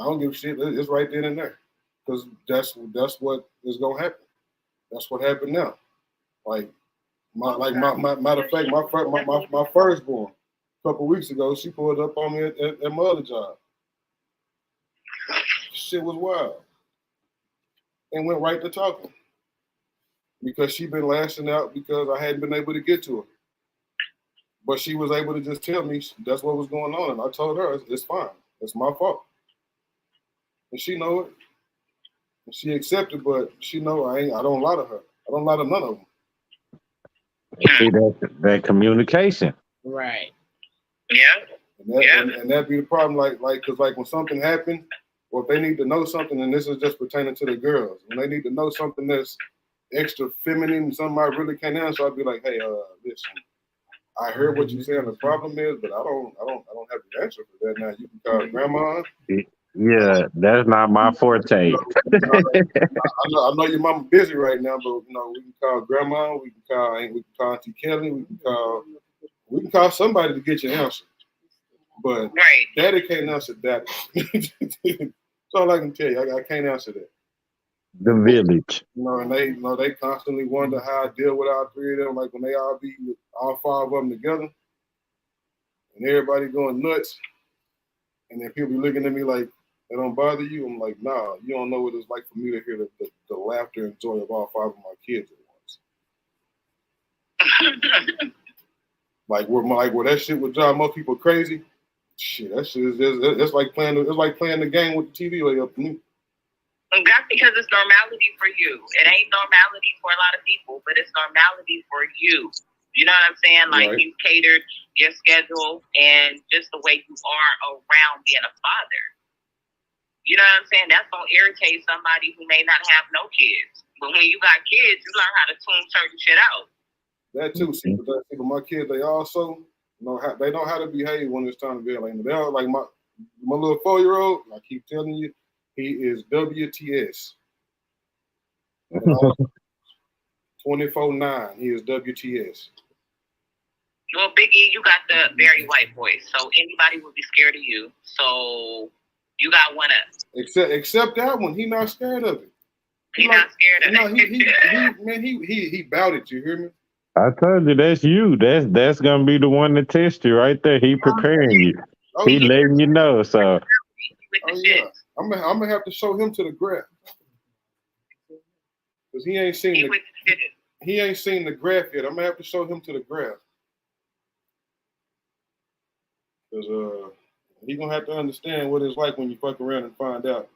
I don't give a shit. It's right then and there, because that's what is gonna happen. That's what happened now. Like matter of fact, my firstborn, a couple weeks ago, she pulled up on me at my other job. Shit was wild, and went right to talking because she been lashing out because I hadn't been able to get to her. But she was able to just tell me that's what was going on, and I told her it's fine. It's my fault, and she know it. And she accepted, but she know I don't lie to her. I don't lie to none of them. See that communication. Right. Yeah. And that'd be the problem. Because when something happened, or if they need to know something, and this is just pertaining to the girls, when they need to know something that's extra feminine, something I really can't answer, I'd be like, hey, listen. I heard what you said. The problem is, but I don't have the answer for that. Now you can call grandma. Yeah, that's not my forte. I know your mama busy right now, but we can call grandma. We can call Auntie Kelly. We can call somebody to get your answer. But daddy can't answer that. That's all I can tell you. I can't answer that. The village. And they constantly wonder how I deal with all 3 of them. Like when they all be with all 5 of them together, and everybody going nuts, and then people be looking at me like, "It don't bother you?" I'm like, "Nah, you don't know what it's like for me to hear the laughter and joy of all 5 of my kids at once." where that shit would drive most people crazy. Shit, that shit is it's like playing the game with the TV way up to me. That's because it's normality for you. It ain't normality for a lot of people, but it's normality for you. You know what I'm saying? Like right. You catered your schedule and just the way you are around being a father. You know what I'm saying? That's gonna irritate somebody who may not have no kids. But when you got kids, you learn how to tune certain shit out. That too. See, but my kids, they also know how to behave when it's time to be like. They are like my little 4-year-old. I keep telling you, he is WTS. 24/9. He is WTS. Well, Biggie, you got the very white voice, so anybody would be scared of you. So you got one up. Except that one, he not scared of it. He not scared of it. He bout it. You hear me? I told you that's you. That's gonna be the one to test you right there. He preparing you. He letting you know. So. Oh yeah, I'm gonna have to show him to the graph because he ain't seen the graph yet. I'm gonna have to show him to the graph because he gonna have to understand what it's like when you fuck around and find out.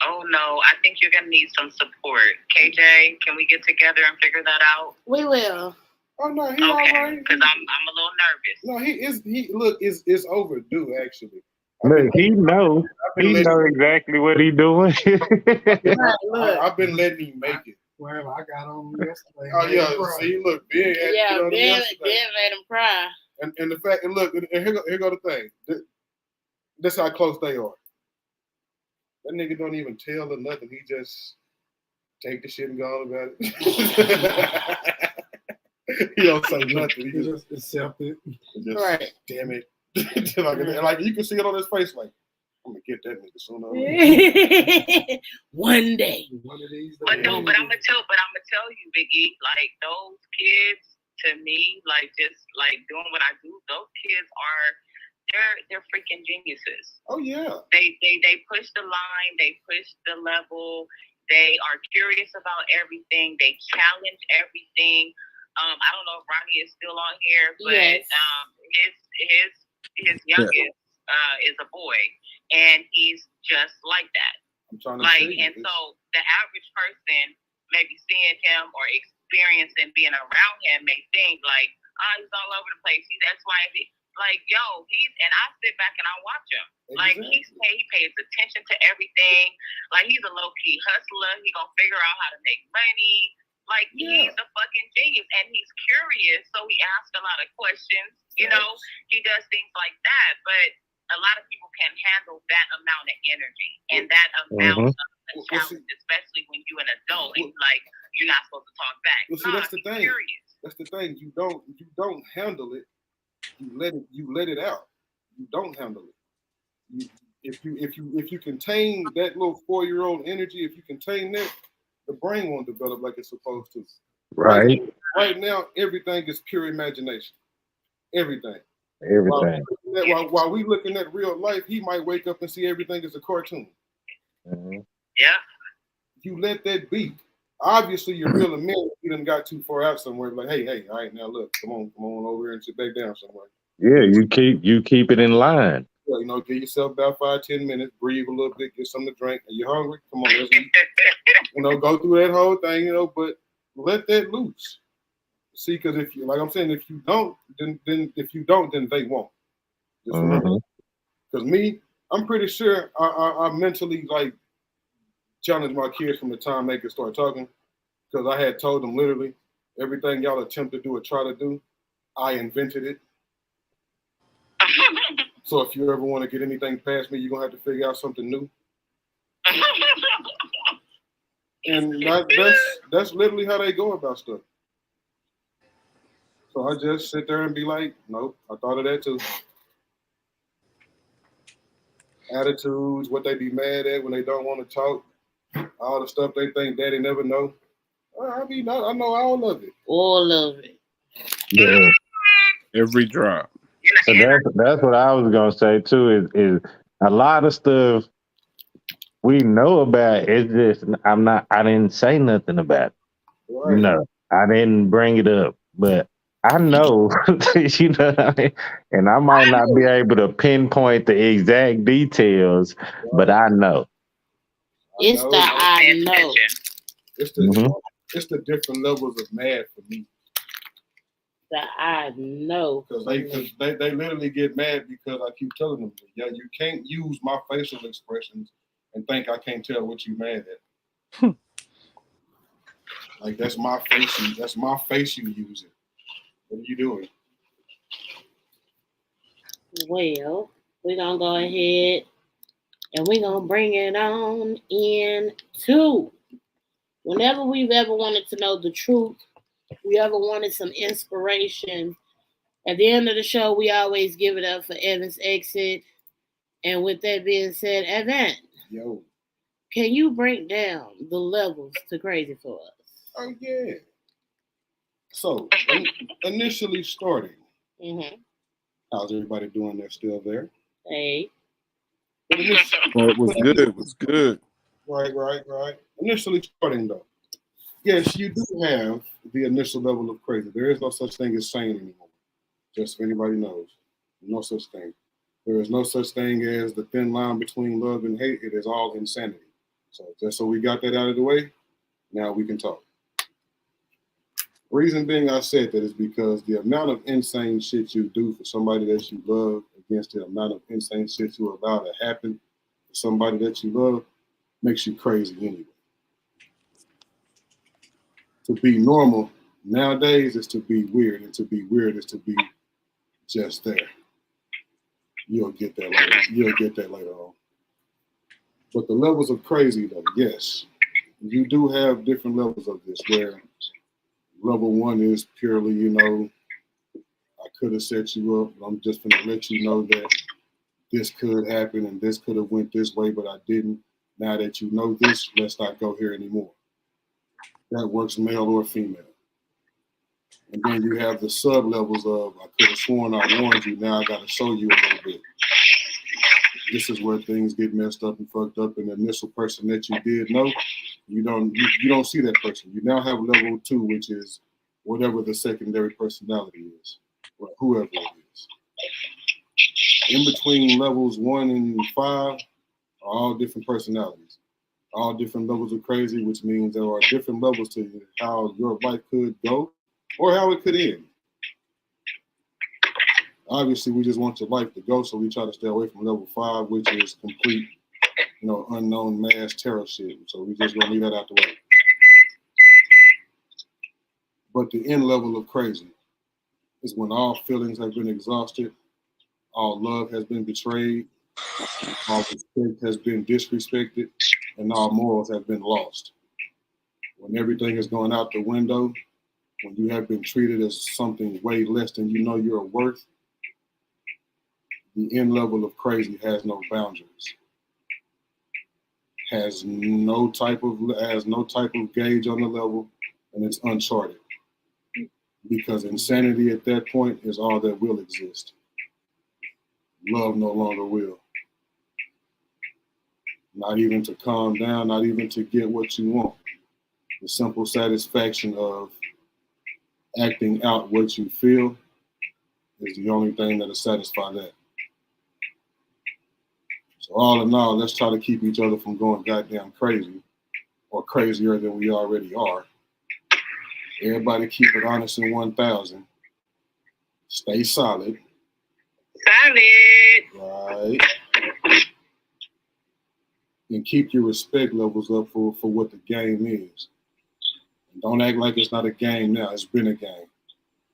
Oh no, I think you're gonna need some support. KJ, can we get together and figure that out? We will. Oh no, he all right. Because I'm a little nervous. No, it's overdue actually. Look, he know exactly what he doing. I've been letting him make it. Well, I got on yesterday. Oh yeah, see, look, Ben. Ben made him cry. And the fact, and look, and here go the thing. This how close they are. That nigga don't even tell or nothing. He just take the shit and go on about it. He don't say nothing. He just accept it. Right. Damn it. like you can see it on his face. Like I'm gonna get that nigga sooner. One day. One of these days. But I'm gonna tell you, Biggie. Like those kids, to me, like just like doing what I do. Those kids are. They're freaking geniuses. Oh yeah. They push the line, they push the level, they are curious about everything, they challenge everything. I don't know if Ronnie is still on here, but yes. His youngest is a boy, and he's just like that. I'm trying to and so the average person maybe seeing him or experiencing being around him may think like, he's all over the place, he's X, Y, and Z. Like, yo, and I sit back and I watch him. Like, he pays attention to everything. Like, he's a low-key hustler. He gonna figure out how to make money. Like, he's a fucking genius, and he's curious, so he asks a lot of questions. You know, he does things like that, but a lot of people can't handle that amount of energy and that amount of a challenge, especially when you're an adult and like you're not supposed to talk back. Well, see, that's the thing. Curious. That's the thing. You don't handle it. You let it out. You don't handle it. If you contain that little 4-year-old energy, if you contain that, the brain won't develop like it's supposed to. Right. Right now, everything is pure imagination. Everything. While we looking at real life, he might wake up and see everything as a cartoon. Mm-hmm. Yeah. You let that be. Obviously, you're real men. You done got too far out somewhere. Like, hey, all right, now look, come on over here and sit back down somewhere. Yeah, you keep it in line. Yeah, you know, give yourself about 5-10 minutes, breathe a little bit, get something to drink. Are you hungry? Come on, let's eat. You know, go through that whole thing, you know, but let that loose. See, because if you, like I'm saying, if you don't, then they won't. Just remember. Because me, I'm pretty sure I mentally like challenge my kids from the time they could start talking. Because I had told them literally everything y'all attempt to do or try to do, I invented it. So if you ever want to get anything past me, you're gonna have to figure out something new. And that's literally how they go about stuff. So I just sit there and be like, nope, I thought of that too. Attitudes, what they be mad at when they don't want to talk, all the stuff they think daddy never know. I know all of it. All of it. Yeah. Every drop. So that's what I was gonna say too. Is a lot of stuff we know about. It's just I didn't say nothing about it. Right. You know, I didn't bring it up, but I know, you know what I mean? And I might not be able to pinpoint the exact details, but I know. It's the I know. It's the different levels of mad for me. The I know. Because they literally get mad because I keep telling them, yeah, you can't use my facial expressions and think I can't tell what you mad at. Like that's my face you use it. What are you doing? Well, we're gonna go ahead and we're gonna bring it on into whenever we've ever wanted to know the truth, we ever wanted some inspiration. At the end of the show, we always give it up for Evan's exit. And with that being said, Evan, yo, can you break down the levels to crazy for us? Oh yeah. So initially starting, how's everybody doing? They're still there. Hey. It was good. Right. Initially starting though, yes, you do have the initial level of crazy. There is no such thing as sane anymore. Just so anybody knows, no such thing. There is no such thing as the thin line between love and hate. It is all insanity. So just so we got that out of the way, now we can talk. Reason being I said that is because the amount of insane shit you do for somebody that you love against the amount of insane shit you allow to happen to somebody that you love makes you crazy anyway. To be normal nowadays is to be weird, and to be weird is to be just there. You'll get that later on. But the levels of crazy though, yes, you do have different levels of this where level one is purely, you know, I could have set you up, but I'm just going to let you know that this could happen and this could have went this way, but I didn't. Now that you know this, let's not go here anymore. That works male or female. And then you have the sub levels of I could have sworn I warned you, now I got to show you a little bit. This is where things get messed up and fucked up. And the initial person that you did know, you don't see that person. You now have level 2, which is whatever the secondary personality is, or whoever it is. In between levels 1 and 5 are all different personalities, all different levels of crazy, which means there are different levels to how your life could go or how it could end. Obviously, we just want your life to go, so we try to stay away from level 5, which is complete, unknown mass terror shit. So we just gonna leave that out the way. But the end level of crazy is when all feelings have been exhausted, all love has been betrayed, all respect has been disrespected, and all morals have been lost. When everything is going out the window, when you have been treated as something way less than you know you're worth, the end level of crazy has no boundaries, has no type of gauge on the level, and it's uncharted. Because insanity at that point is all that will exist. Love no longer will. Not even to calm down, not even to get what you want. The simple satisfaction of acting out what you feel is the only thing that'll satisfy that. So all in all, let's try to keep each other from going goddamn crazy or crazier than we already are. Everybody keep it honest in 1,000. Stay solid. Right. And keep your respect levels up for what the game is. And don't act like it's not a game now. It's been a game.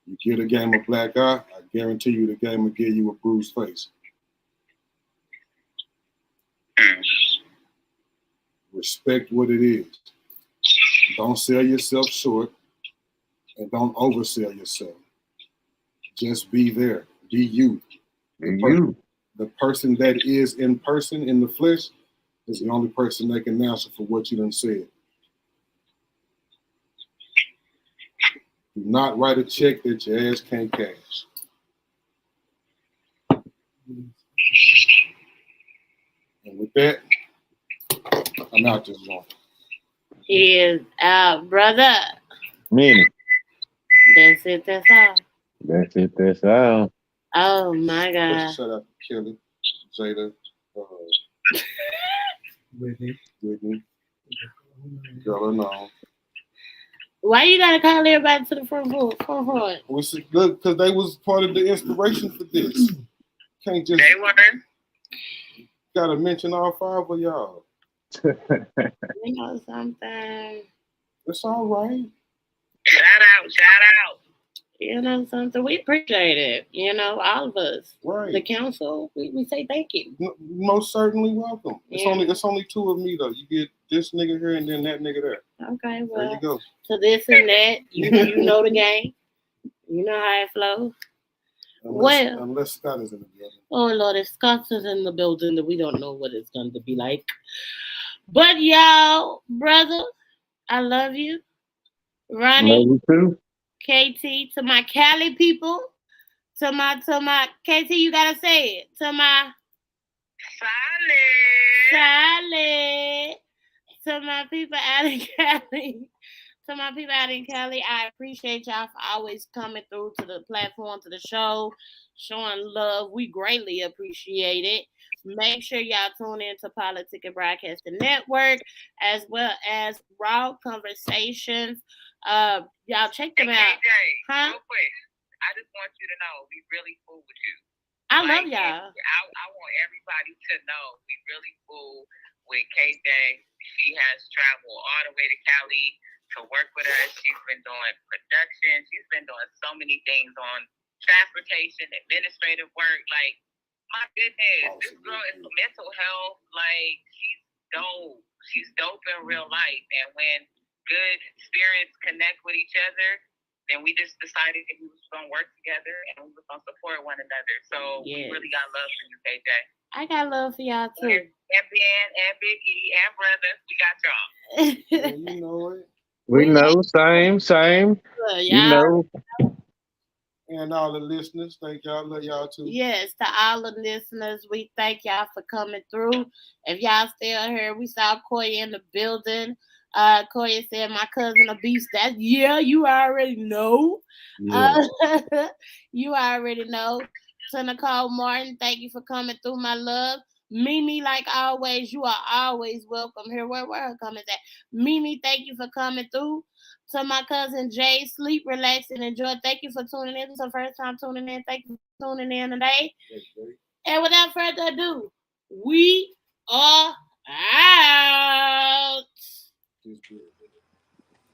You get a game of black eye, I guarantee you the game will give you a bruised face. Respect what it is. Don't sell yourself short and don't oversell yourself. Just be there. Be you. The person that is in person, in the flesh, is the only person that can answer for what you done said. Do not write a check that your ass can't cash. And with that, I'm out this one. He is out, brother. Minnie. That's it. That's all. That's it. That's all. Oh my God. Shout out to Kelly, Jada, Whitney, girl no. Why you gotta call everybody to the front? Which is good because they was part of the inspiration for this. Can't just. They were. Gotta mention all 5 of y'all. You know something. It's all right. Shout out. You know something. We appreciate it. All of us. Right. The council. We say thank you. Most certainly welcome. It's only 2 of me though. You get this nigga here and then that nigga there. Okay, well. There you go. To this and that, you know the game. You know how it flows. Unless Scott is in the building. Oh Lord, if Scott is in the building, then we don't know what it's going to be like. But y'all, brother, I love you. Ronnie. Love you too. KT, to my Cali people, to my KT, you gotta say it. To my solid. To my people out in Cali. I appreciate y'all for always coming through to the platform, to the show, showing love. We greatly appreciate it. Make sure y'all tune in to Politic and Broadcasting Network, as well as Raw Conversations. Y'all check them out. Huh? Real quick, I just want you to know we really fool with you. I love y'all. I want everybody to know we really fool with KJ. She has traveled all the way to Cali to work with us. She's been doing production. She's been doing so many things on transportation, administrative work. Like, my goodness, this girl is mental health. Like, she's dope. She's dope in real life. And when good spirits connect with each other, then we just decided that we was going to work together and we was going to support one another. So we really got love for you, KJ. I got love for y'all too. And Ben and Biggie and Brotha, we got y'all. You know it. We know, same. You know. And all the listeners, thank y'all. Love y'all too. Yes, to all the listeners, we thank y'all for coming through. If y'all still here, we saw Koya in the building. Koya said, "My cousin a beast." You already know. Yeah. You already know. To Nicole Martin, thank you for coming through, my love. Mimi, like always, you are always welcome here. Where her comments at? Mimi, thank you for coming through. To my cousin Jay, sleep, relax, and enjoy. Thank you for tuning in. This is the first time tuning in. Thank you for tuning in today. And without further ado, we are out.